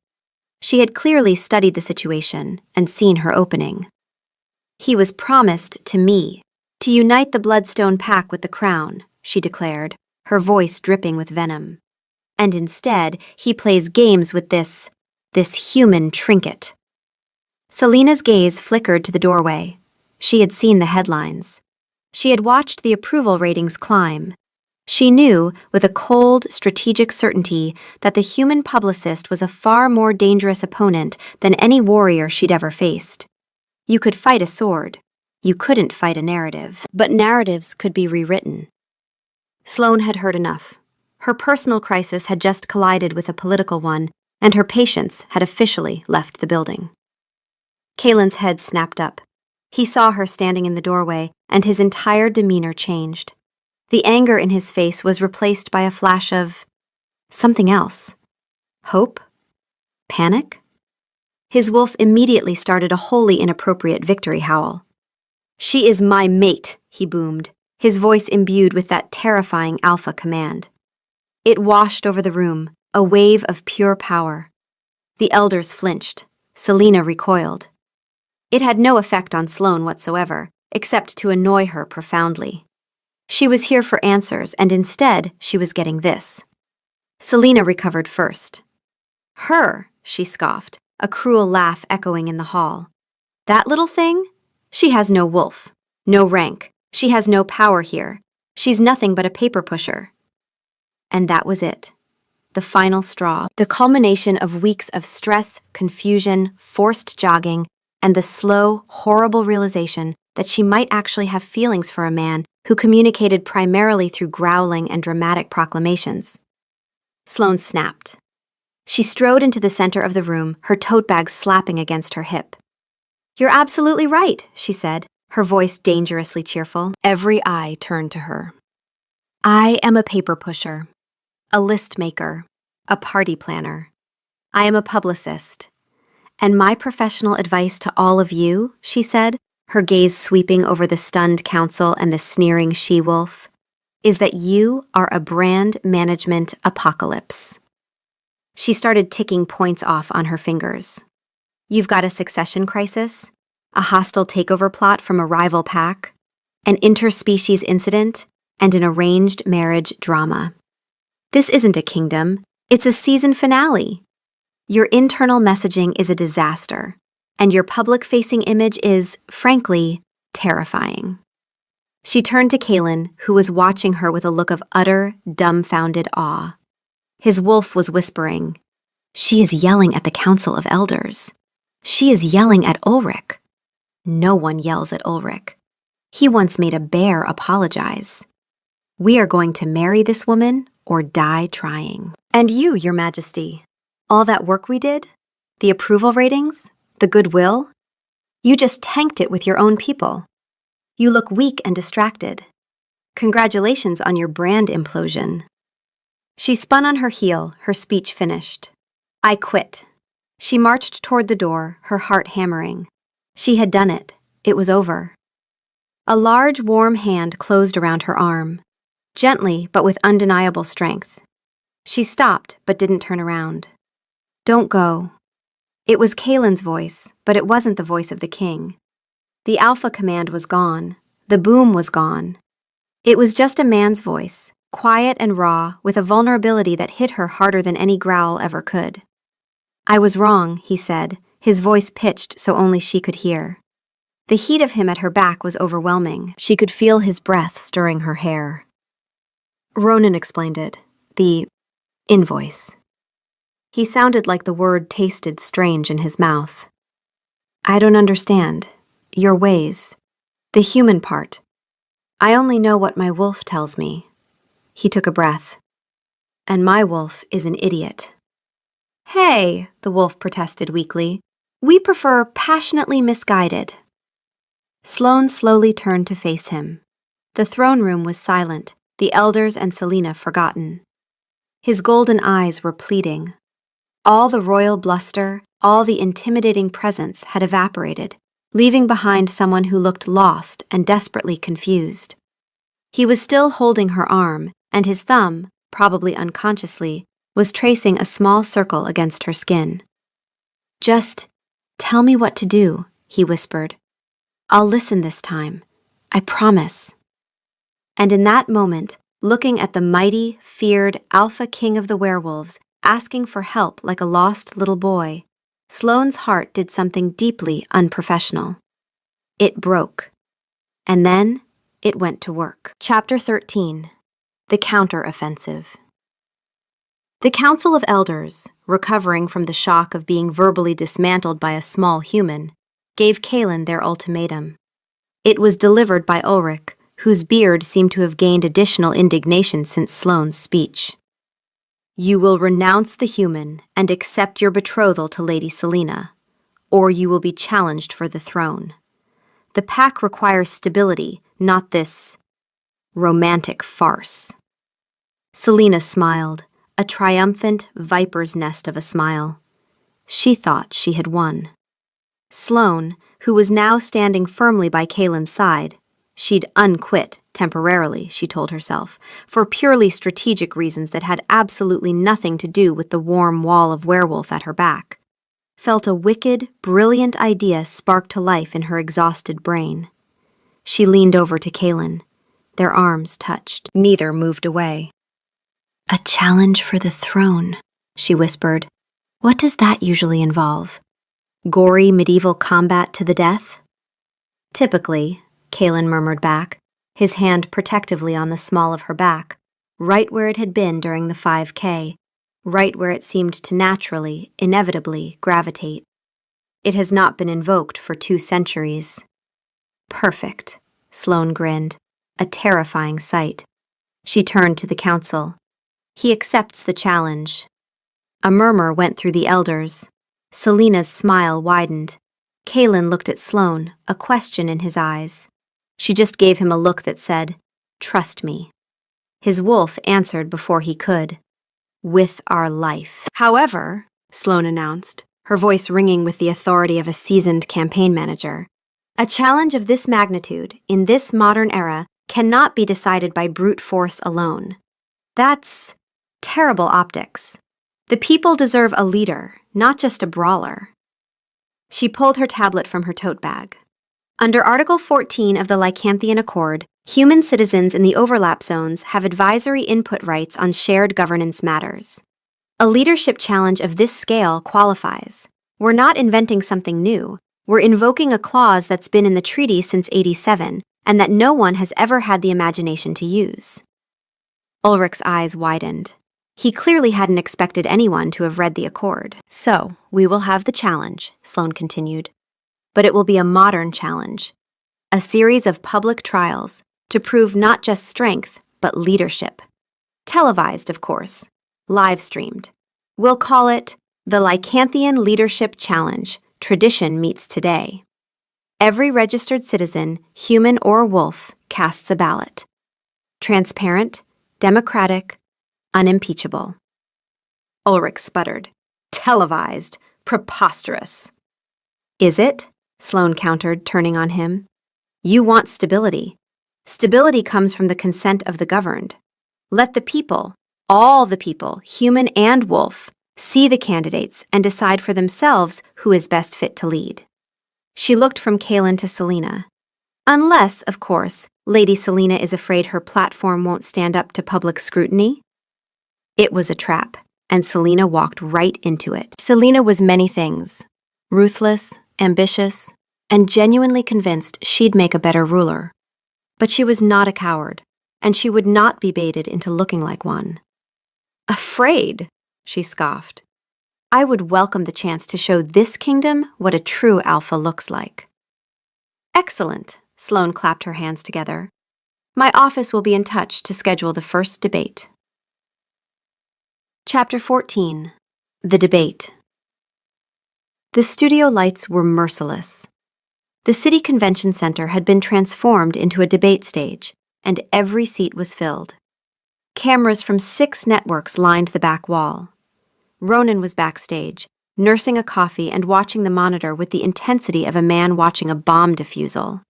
A: She had clearly studied the situation and seen her opening. "He was promised to me, to unite the Bloodstone Pack with the crown," she declared, her voice dripping with venom. "And instead, he plays games with this human trinket." Selena's gaze flickered to the doorway. She had seen the headlines. She had watched the approval ratings climb. She knew, with a cold, strategic certainty, that the human publicist was a far more dangerous opponent than any warrior she'd ever faced. You could fight a sword. You couldn't fight a narrative. But narratives could be rewritten. Sloane had heard enough. Her personal crisis had just collided with a political one, and her patience had officially left the building. Kalen's head snapped up. He saw her standing in the doorway, and his entire demeanor changed. The anger in his face was replaced by a flash of something else. Hope? Panic? His wolf immediately started a wholly inappropriate victory howl. "She is my mate," he boomed, his voice imbued with that terrifying alpha command. It washed over the room, a wave of pure power. The elders flinched. Selena recoiled. It had no effect on Sloane whatsoever, except to annoy her profoundly. She was here for answers, and instead, she was getting this. Selena recovered first. "Her," she scoffed, a cruel laugh echoing in the hall. "That little thing? She has no wolf, no rank. She has no power here. She's nothing but a paper pusher." And that was it. The final straw. The culmination of weeks of stress, confusion, forced jogging, and the slow, horrible realization that she might actually have feelings for a man who communicated primarily through growling and dramatic proclamations. Sloane snapped. She strode into the center of the room, her tote bag slapping against her hip. "You're absolutely right," she said, her voice dangerously cheerful. Every eye turned to her. "I am a paper pusher, a list maker, a party planner. I am a publicist. And my professional advice to all of you," she said, her gaze sweeping over the stunned council and the sneering she-wolf, "is that you are a brand management apocalypse." She started ticking points off on her fingers. You've got a succession crisis, a hostile takeover plot from a rival pack, an interspecies incident, and an arranged marriage drama. This isn't a kingdom, it's a season finale. Your internal messaging is a disaster, and your public-facing image is, frankly, terrifying. She turned to Kalen, who was watching her with a look of utter, dumbfounded awe. His wolf was whispering, "She is yelling at the Council of Elders. She is yelling at Ulrich. No one yells at Ulrich. He once made a bear apologize. We are going to marry this woman or die trying." "And you, Your Majesty, all that work we did? The approval ratings? The goodwill? You just tanked it with your own people. You look weak and distracted. Congratulations on your brand implosion." She spun on her heel, her speech finished. "I quit." She marched toward the door, her heart hammering. She had done it. It was over. A large, warm hand closed around her arm, gently but with undeniable strength. She stopped but didn't turn around. "Don't go." It was Kalen's voice, but it wasn't the voice of the king. The Alpha command was gone. The boom was gone. It was just a man's voice, quiet and raw, with a vulnerability that hit her harder than any growl ever could. "I was wrong," he said, his voice pitched so only she could hear. The heat of him at her back was overwhelming. She could feel his breath stirring her hair. Ronan explained it. The invoice. He sounded like the word tasted strange in his mouth. "I don't understand. Your ways. The human part. I only know what my wolf tells me." He took a breath. "And my wolf is an idiot." "Hey," the wolf protested weakly. "We prefer passionately misguided." Sloane slowly turned to face him. The throne room was silent, the elders and Selena forgotten. His golden eyes were pleading. All the royal bluster, all the intimidating presence had evaporated, leaving behind someone who looked lost and desperately confused. He was still holding her arm, and his thumb, probably unconsciously, was tracing a small circle against her skin. "Just tell me what to do," he whispered. "I'll listen this time. I promise." And in that moment, looking at the mighty, feared Alpha King of the Werewolves, asking for help like a lost little boy, Sloane's heart did something deeply unprofessional. It broke. And then it went to work. Chapter 13. The Counter-Offensive. The Council of Elders, recovering from the shock of being verbally dismantled by a small human, gave Kalen their ultimatum. It was delivered by Ulrich, whose beard seemed to have gained additional indignation since Sloane's speech. "You will renounce the human and accept your betrothal to Lady Selena, or you will be challenged for the throne. The pack requires stability, not this romantic farce." Selena smiled, a triumphant viper's nest of a smile. She thought she had won. Sloane, who was now standing firmly by Kalen's side, she'd unquit temporarily, she told herself, for purely strategic reasons that had absolutely nothing to do with the warm wall of werewolf at her back, felt a wicked, brilliant idea spark to life in her exhausted brain. She leaned over to Kalen. Their arms touched. Neither moved away. "A challenge for the throne," she whispered. "What does that usually involve? Gory medieval combat to the death?" "Typically," Kalen murmured back, his hand protectively on the small of her back, right where it had been during the 5K, right where it seemed to naturally, inevitably gravitate. It has not been invoked for 2 centuries. Perfect, Sloane grinned, a terrifying sight. She turned to the council. He accepts the challenge. A murmur went through the elders. Selena's smile widened. Kaelin looked at Sloane, a question in his eyes. She just gave him a look that said, "Trust me." His wolf answered before he could. "With our life." "However," Sloane announced, her voice ringing with the authority of a seasoned campaign manager, "a challenge of this magnitude, in this modern era, cannot be decided by brute force alone. That's terrible optics. The people deserve a leader, not just a brawler." She pulled her tablet from her tote bag. Under Article 14 of the Lycanthian Accord, human citizens in the overlap zones have advisory input rights on shared governance matters. A leadership challenge of this scale qualifies. We're not inventing something new. We're invoking a clause that's been in the treaty since '87 and that no one has ever had the imagination to use. Ulrich's eyes widened. He clearly hadn't expected anyone to have read the accord. "So, we will have the challenge," Sloane continued. "But it will be a modern challenge. A series of public trials to prove not just strength, but leadership. Televised, of course. Live-streamed. We'll call it the Lycanthian Leadership Challenge. Tradition meets today. Every registered citizen, human or wolf, casts a ballot. Transparent, democratic, unimpeachable." Ulrich sputtered. "Televised. Preposterous." "Is it?" Sloane countered, turning on him. "You want stability. Stability comes from the consent of the governed. Let the people, all the people, human and wolf, see the candidates and decide for themselves who is best fit to lead." She looked from Kaelin to Selena. "Unless, of course, Lady Selena is afraid her platform won't stand up to public scrutiny." It was a trap, and Selena walked right into it. Selena was many things: ruthless, ambitious, and genuinely convinced she'd make a better ruler. But she was not a coward, and she would not be baited into looking like one. "Afraid?" she scoffed. "I would welcome the chance to show this kingdom what a true alpha looks like." "Excellent," Sloane clapped her hands together. "My office will be in touch to schedule the first debate." Chapter 14. The Debate. The studio lights were merciless. The City Convention Center had been transformed into a debate stage, and every seat was filled. Cameras from 6 networks lined the back wall. Ronan was backstage, nursing a coffee and watching the monitor with the intensity of a man watching a bomb defusal.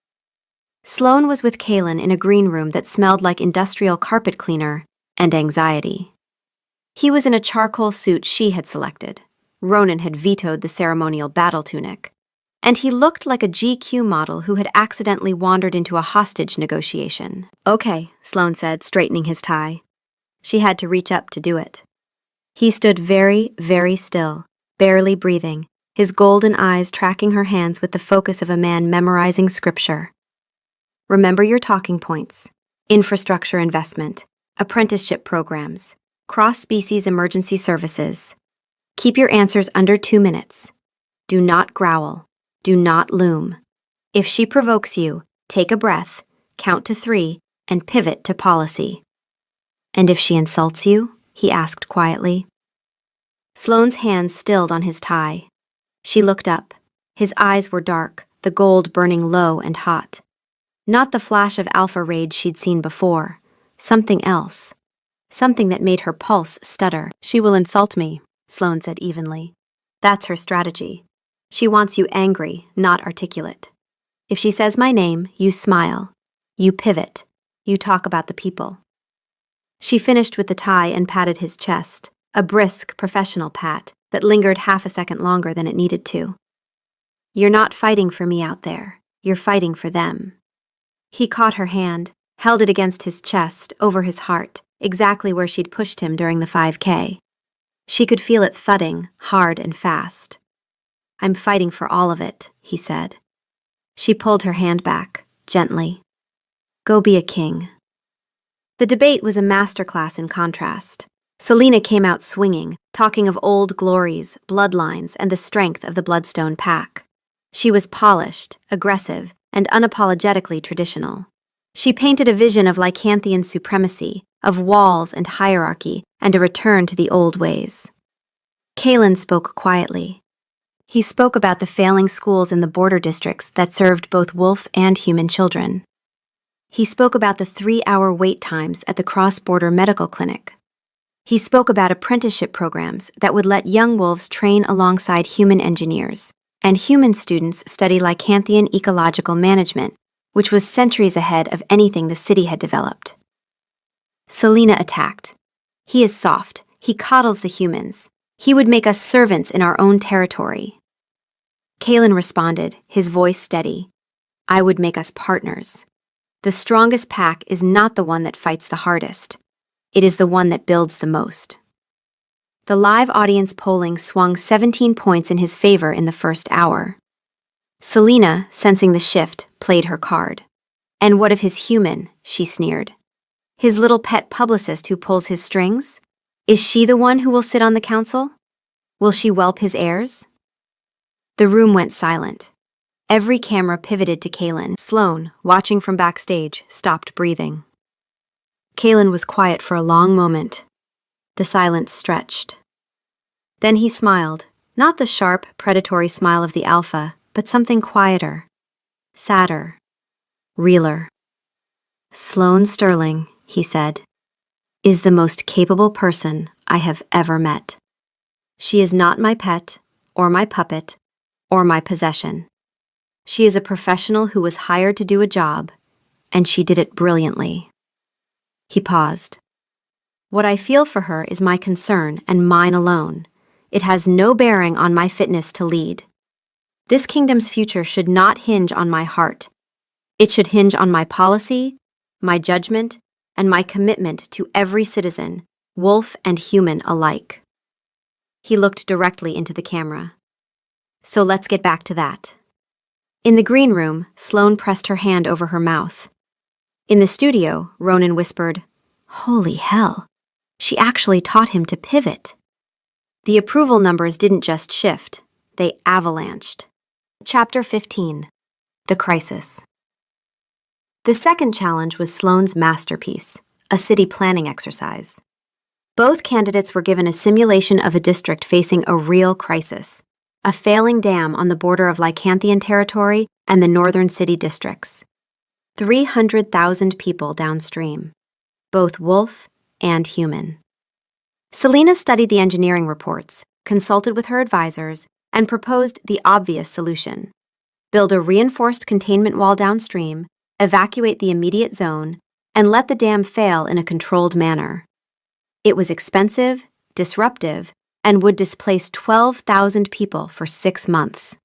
A: Sloane was with Kaelin in a green room that smelled like industrial carpet cleaner and anxiety. He was in a charcoal suit she had selected. Ronan had vetoed the ceremonial battle tunic. And he looked like a GQ model who had accidentally wandered into a hostage negotiation. "Okay," Sloane said, straightening his tie. She had to reach up to do it. He stood very, very still, barely breathing, his golden eyes tracking her hands with the focus of a man memorizing scripture. "Remember your talking points: infrastructure investment, apprenticeship programs, cross-species emergency services. Keep your answers under 2 minutes. Do not growl. Do not loom. If she provokes you, take a breath, count to 3, and pivot to policy." "And if she insults you?" he asked quietly. Sloane's hands stilled on his tie. She looked up. His eyes were dark, the gold burning low and hot. Not the flash of alpha rage she'd seen before. Something else. Something that made her pulse stutter. "She will insult me," Sloane said evenly. "That's her strategy. She wants you angry, not articulate. If she says my name, you smile. You pivot. You talk about the people." She finished with the tie and patted his chest, a brisk, professional pat that lingered half a second longer than it needed to. "You're not fighting for me out there. You're fighting for them." He caught her hand, held it against his chest, over his heart, exactly where she'd pushed him during the 5K. She could feel it thudding, hard and fast. "I'm fighting for all of it," he said. She pulled her hand back, gently. "Go be a king." The debate was a masterclass in contrast. Selena came out swinging, talking of old glories, bloodlines, and the strength of the Bloodstone pack. She was polished, aggressive, and unapologetically traditional. She painted a vision of Lycanthian supremacy, of walls and hierarchy, and a return to the old ways. Kalen spoke quietly. He spoke about the failing schools in the border districts that served both wolf and human children. He spoke about the 3-hour wait times at the cross-border medical clinic. He spoke about apprenticeship programs that would let young wolves train alongside human engineers, and human students study Lycanthian ecological management, which was centuries ahead of anything the city had developed. Selena attacked. He is soft. He coddles the humans. He would make us servants in our own territory. Kalen responded, his voice steady. I would make us partners. The strongest pack is not the one that fights the hardest. It is the one that builds the most. The live audience polling swung 17 points in his favor in the first hour. Selena, sensing the shift, played her card. And what of his human? She sneered. His little pet publicist who pulls his strings? Is she the one who will sit on the council? Will she whelp his heirs? The room went silent. Every camera pivoted to Kalen. Sloan, watching from backstage, stopped breathing. Kalen was quiet for a long moment. The silence stretched. Then he smiled, not the sharp, predatory smile of the alpha, but something quieter, sadder, realer. Sloan Sterling, he said, is the most capable person I have ever met. She is not my pet, or my puppet, or my possession. She is a professional who was hired to do a job, and she did it brilliantly. He paused. What I feel for her is my concern and mine alone. It has no bearing on my fitness to lead. This kingdom's future should not hinge on my heart. It should hinge on my policy, my judgment, and my commitment to every citizen, wolf and human alike. He looked directly into the camera. So let's get back to that. In the green room, Sloan pressed her hand over her mouth. In the studio, Ronan whispered, Holy hell, she actually taught him to pivot. The approval numbers didn't just shift, they avalanched. Chapter 15. The Crisis. The second challenge was Sloan's masterpiece, a city planning exercise. Both candidates were given a simulation of a district facing a real crisis, a failing dam on the border of Lycanthian territory and the northern city districts. 300,000 people downstream, both wolf and human. Selena studied the engineering reports, consulted with her advisors, and proposed the obvious solution. Build a reinforced containment wall downstream, evacuate the immediate zone, and let the dam fail in a controlled manner. It was expensive, disruptive, and would displace 12,000 people for 6 months.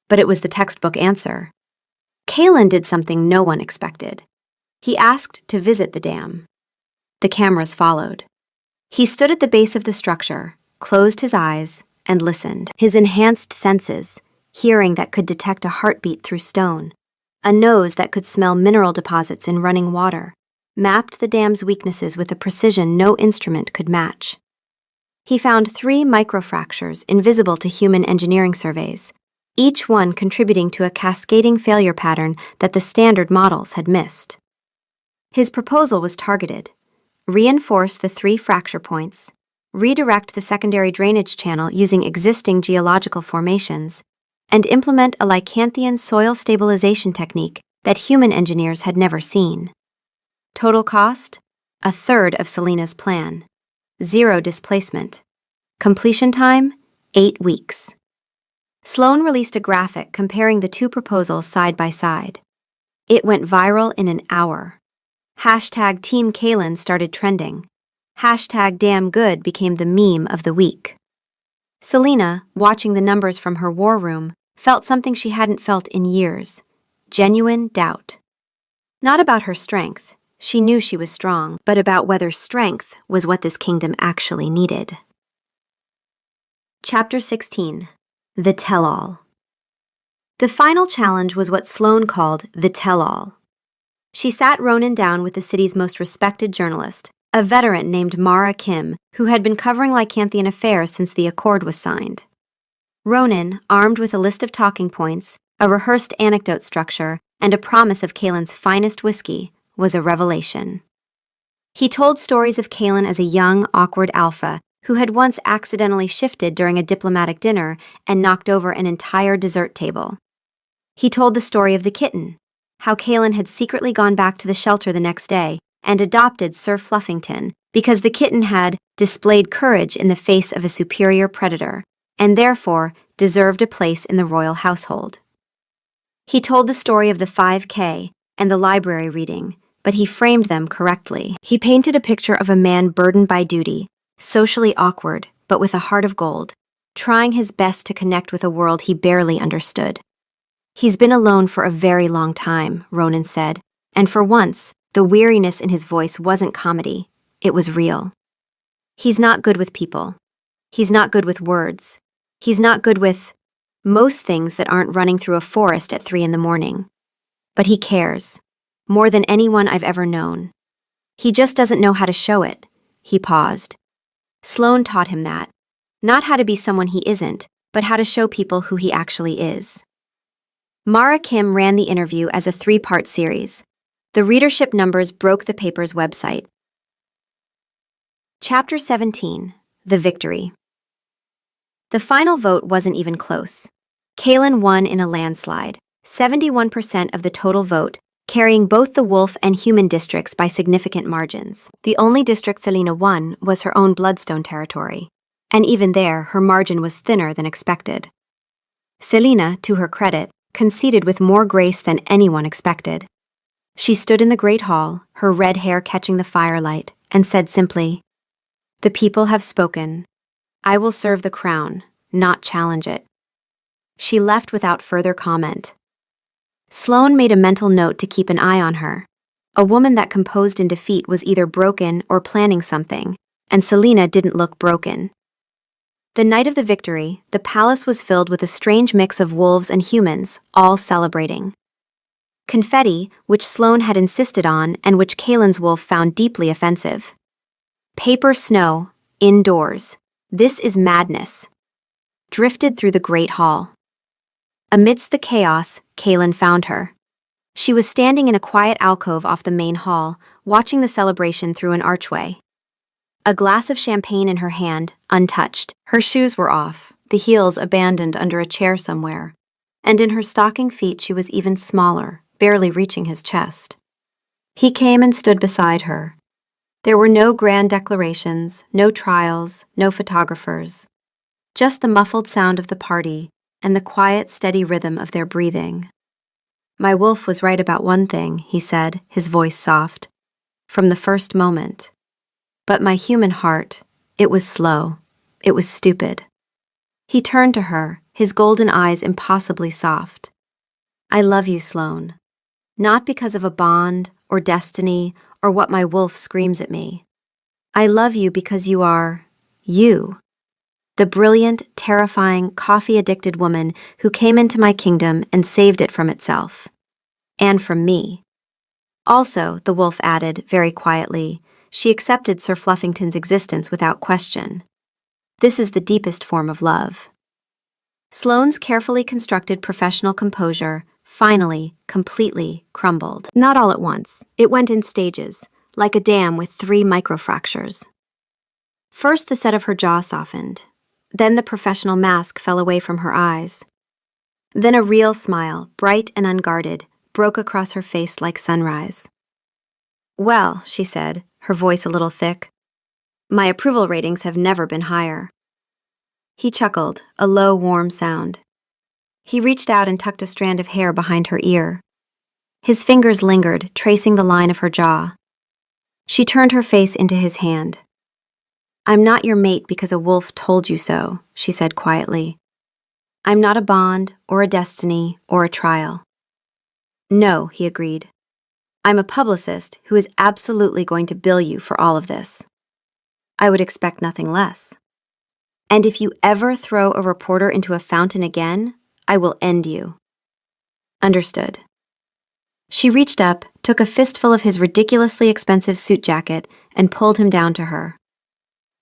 A: But it was the textbook answer. Kalen did something no one expected. He asked to visit the dam. The cameras followed. He stood at the base of the structure, closed his eyes, and listened. His enhanced senses, hearing that could detect a heartbeat through stone, a nose that could smell mineral deposits in running water, mapped the dam's weaknesses with a precision no instrument could match. He found 3 microfractures invisible to human engineering surveys, each one contributing to a cascading failure pattern that the standard models had missed. His proposal was targeted. Reinforce the 3 fracture points, redirect the secondary drainage channel using existing geological formations, and implement a Lycanthian soil stabilization technique that human engineers had never seen. Total cost? 1/3 of Selena's plan. 0 displacement. Completion time? 8 weeks. Sloan released a graphic comparing the 2 proposals side by side. It went viral in an hour. Hashtag Team Kalen started trending. Hashtag Damn Good became the meme of the week. Selena, watching the numbers from her war room, felt something she hadn't felt in years. Genuine doubt. Not about her strength. She knew she was strong, but about whether strength was what this kingdom actually needed. Chapter 16. The Tell-All. The final challenge was what Sloan called the tell-all. She sat Ronan down with the city's most respected journalist, a veteran named Mara Kim, who had been covering Lycanthian affairs since the accord was signed. Ronan, armed with a list of talking points, a rehearsed anecdote structure, and a promise of Kaelin's finest whiskey, was a revelation. He told stories of Kaelin as a young, awkward alpha who had once accidentally shifted during a diplomatic dinner and knocked over an entire dessert table. He told the story of the kitten, how Kaelin had secretly gone back to the shelter the next day and adopted Sir Fluffington because the kitten had displayed courage in the face of a superior predator, and therefore deserved a place in the royal household. He told the story of the 5K and the library reading, but he framed them correctly. He painted a picture of a man burdened by duty, socially awkward, but with a heart of gold, trying his best to connect with a world he barely understood. He's been alone for a very long time, Ronan said, and for once, the weariness in his voice wasn't comedy, it was real. He's not good with people. He's not good with words. He's not good with most things that aren't running through a forest at 3 a.m. But he cares, more than anyone I've ever known. He just doesn't know how to show it. He paused. Sloane taught him that. Not how to be someone he isn't, but how to show people who he actually is. Mara Kim ran the interview as a 3-part series. The readership numbers broke the paper's website. Chapter 17. The Victory. The final vote wasn't even close. Kaelin won in a landslide, 71% of the total vote, carrying both the wolf and human districts by significant margins. The only district Selena won was her own Bloodstone territory, and even there her margin was thinner than expected. Selena, to her credit, conceded with more grace than anyone expected. She stood in the great hall, her red hair catching the firelight, and said simply, "The people have spoken. I will serve the crown, not challenge it." She left without further comment. Sloane made a mental note to keep an eye on her. A woman that composed in defeat was either broken or planning something, and Selena didn't look broken. The night of the victory, the palace was filled with a strange mix of wolves and humans, all celebrating. Confetti, which Sloane had insisted on and which Kaelin's wolf found deeply offensive. Paper snow, indoors. This is madness. Drifted through the great hall. Amidst the chaos, Kaelin found her. She was standing in a quiet alcove off the main hall, watching the celebration through an archway. A glass of champagne in her hand, untouched. Her shoes were off, the heels abandoned under a chair somewhere, and in her stocking feet she was even smaller, barely reaching his chest. He came and stood beside her. There were no grand declarations, no trials, no photographers. Just the muffled sound of the party and the quiet, steady rhythm of their breathing. "My wolf was right about one thing," he said, his voice soft. "From the first moment. But my human heart, it was slow. It was stupid." He turned to her, his golden eyes impossibly soft. "I love you, Sloane. Not because of a bond, or destiny, or what my wolf screams at me. I love you because you are you. The brilliant, terrifying, coffee-addicted woman who came into my kingdom and saved it from itself. And from me." Also, the wolf added, very quietly, she accepted Sir Fluffington's existence without question. This is the deepest form of love. Sloane's carefully constructed professional composure finally, completely crumbled. Not all at once. It went in stages, like a dam with 3 microfractures. First, the set of her jaw softened. Then the professional mask fell away from her eyes. Then a real smile, bright and unguarded, broke across her face like sunrise. "Well," she said, her voice a little thick, "my approval ratings have never been higher." He chuckled, a low, warm sound. He reached out and tucked a strand of hair behind her ear. His fingers lingered, tracing the line of her jaw. She turned her face into his hand. "I'm not your mate because a wolf told you so," she said quietly. "I'm not a bond, or a destiny, or a trial." "No," he agreed. "I'm a publicist who is absolutely going to bill you for all of this. I would expect nothing less. And if you ever throw a reporter into a fountain again, I will end you." "Understood." She reached up, took a fistful of his ridiculously expensive suit jacket, and pulled him down to her.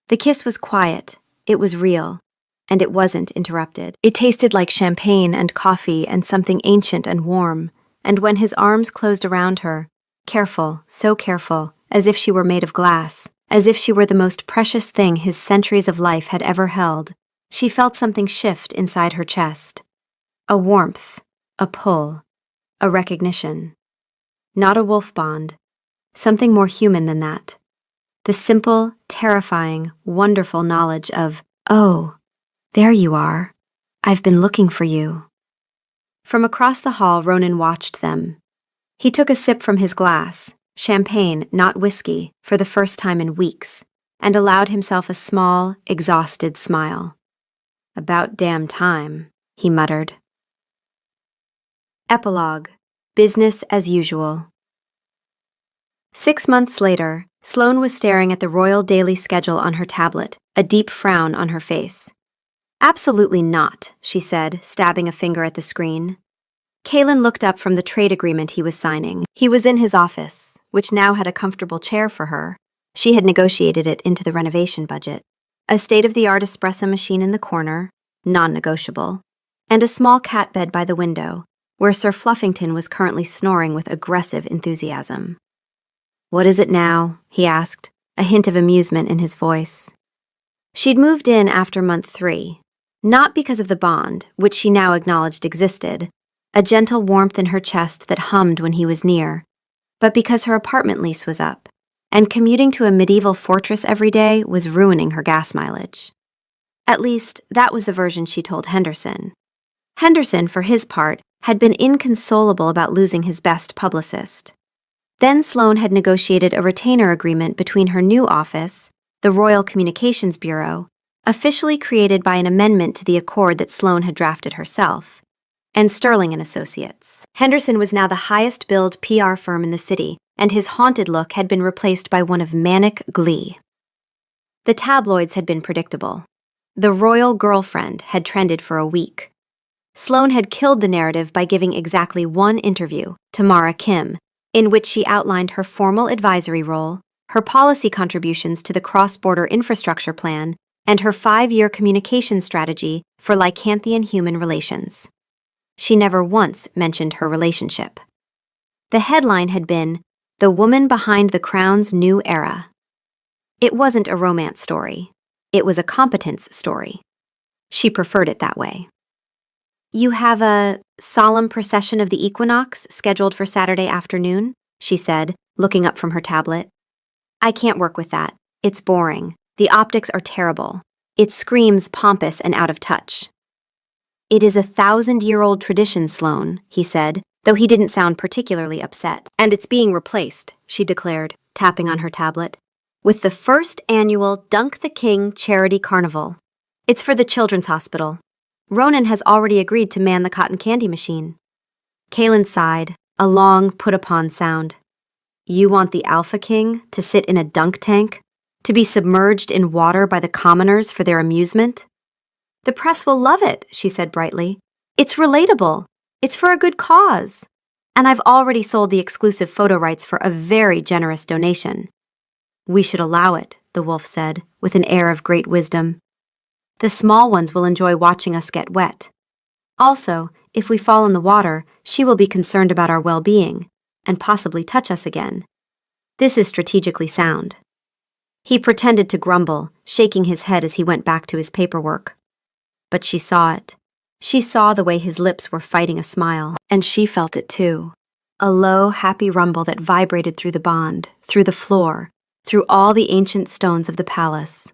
A: The kiss was quiet, it was real, and it wasn't interrupted. It tasted like champagne and coffee and something ancient and warm, and when his arms closed around her, careful, so careful, as if she were made of glass, as if she were the most precious thing his centuries of life had ever held, she felt something shift inside her chest. A warmth, a pull, a recognition. Not a wolf bond, something more human than that. The simple, terrifying, wonderful knowledge of, oh, there you are. I've been looking for you. From across the hall, Ronan watched them. He took a sip from his glass, champagne, not whiskey, for the first time in weeks, and allowed himself a small, exhausted smile. About damn time, he muttered. Epilogue. Business as usual. 6 months later, Sloane was staring at the royal daily schedule on her tablet, a deep frown on her face. Absolutely not, she said, stabbing a finger at the screen. Kaelin looked up from the trade agreement he was signing. He was in his office, which now had a comfortable chair for her. She had negotiated it into the renovation budget. A state-of-the-art espresso machine in the corner, non-negotiable, and a small cat bed by the window, where Sir Fluffington was currently snoring with aggressive enthusiasm. "What is it now?" he asked, a hint of amusement in his voice. She'd moved in after month 3, not because of the bond, which she now acknowledged existed, a gentle warmth in her chest that hummed when he was near, but because her apartment lease was up, and commuting to a medieval fortress every day was ruining her gas mileage. At least, that was the version she told Henderson. Henderson, for his part, had been inconsolable about losing his best publicist. Then Sloane had negotiated a retainer agreement between her new office, the Royal Communications Bureau, officially created by an amendment to the accord that Sloane had drafted herself, and Sterling & Associates. Henderson was now the highest-billed PR firm in the city, and his haunted look had been replaced by one of manic glee. The tabloids had been predictable. The royal girlfriend had trended for a week. Sloane had killed the narrative by giving exactly one interview to Mara Kim, in which she outlined her formal advisory role, her policy contributions to the cross-border infrastructure plan, and her 5-year communication strategy for Lycanthian human relations. She never once mentioned her relationship. The headline had been, "The Woman Behind the Crown's New Era." It wasn't a romance story. It was a competence story. She preferred it that way. "You have a solemn procession of the equinox scheduled for Saturday afternoon," she said, looking up from her tablet. "I can't work with that. It's boring. The optics are terrible. It screams pompous and out of touch." "It is a 1,000-year-old tradition, Sloane," he said, though he didn't sound particularly upset. "And it's being replaced," she declared, tapping on her tablet, "with the first annual Dunk the King Charity Carnival. It's for the Children's Hospital. Ronan has already agreed to man the cotton candy machine." Kaelin sighed, a long put-upon sound. "You want the Alpha King to sit in a dunk tank? To be submerged in water by the commoners for their amusement?" "The press will love it," she said brightly. "It's relatable. It's for a good cause. And I've already sold the exclusive photo rights for a very generous donation." "We should allow it," the wolf said, with an air of great wisdom. "The small ones will enjoy watching us get wet. Also, if we fall in the water, she will be concerned about our well-being, and possibly touch us again. This is strategically sound." He pretended to grumble, shaking his head as he went back to his paperwork. But she saw it. She saw the way his lips were fighting a smile, and she felt it too. A low, happy rumble that vibrated through the bond, through the floor, through all the ancient stones of the palace.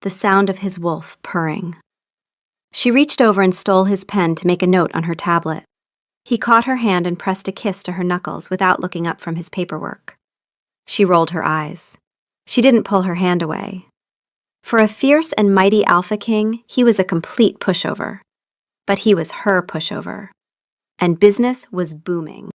A: The sound of his wolf purring. She reached over and stole his pen to make a note on her tablet. He caught her hand and pressed a kiss to her knuckles without looking up from his paperwork. She rolled her eyes. She didn't pull her hand away. For a fierce and mighty Alpha King, he was a complete pushover. But he was her pushover. And business was booming.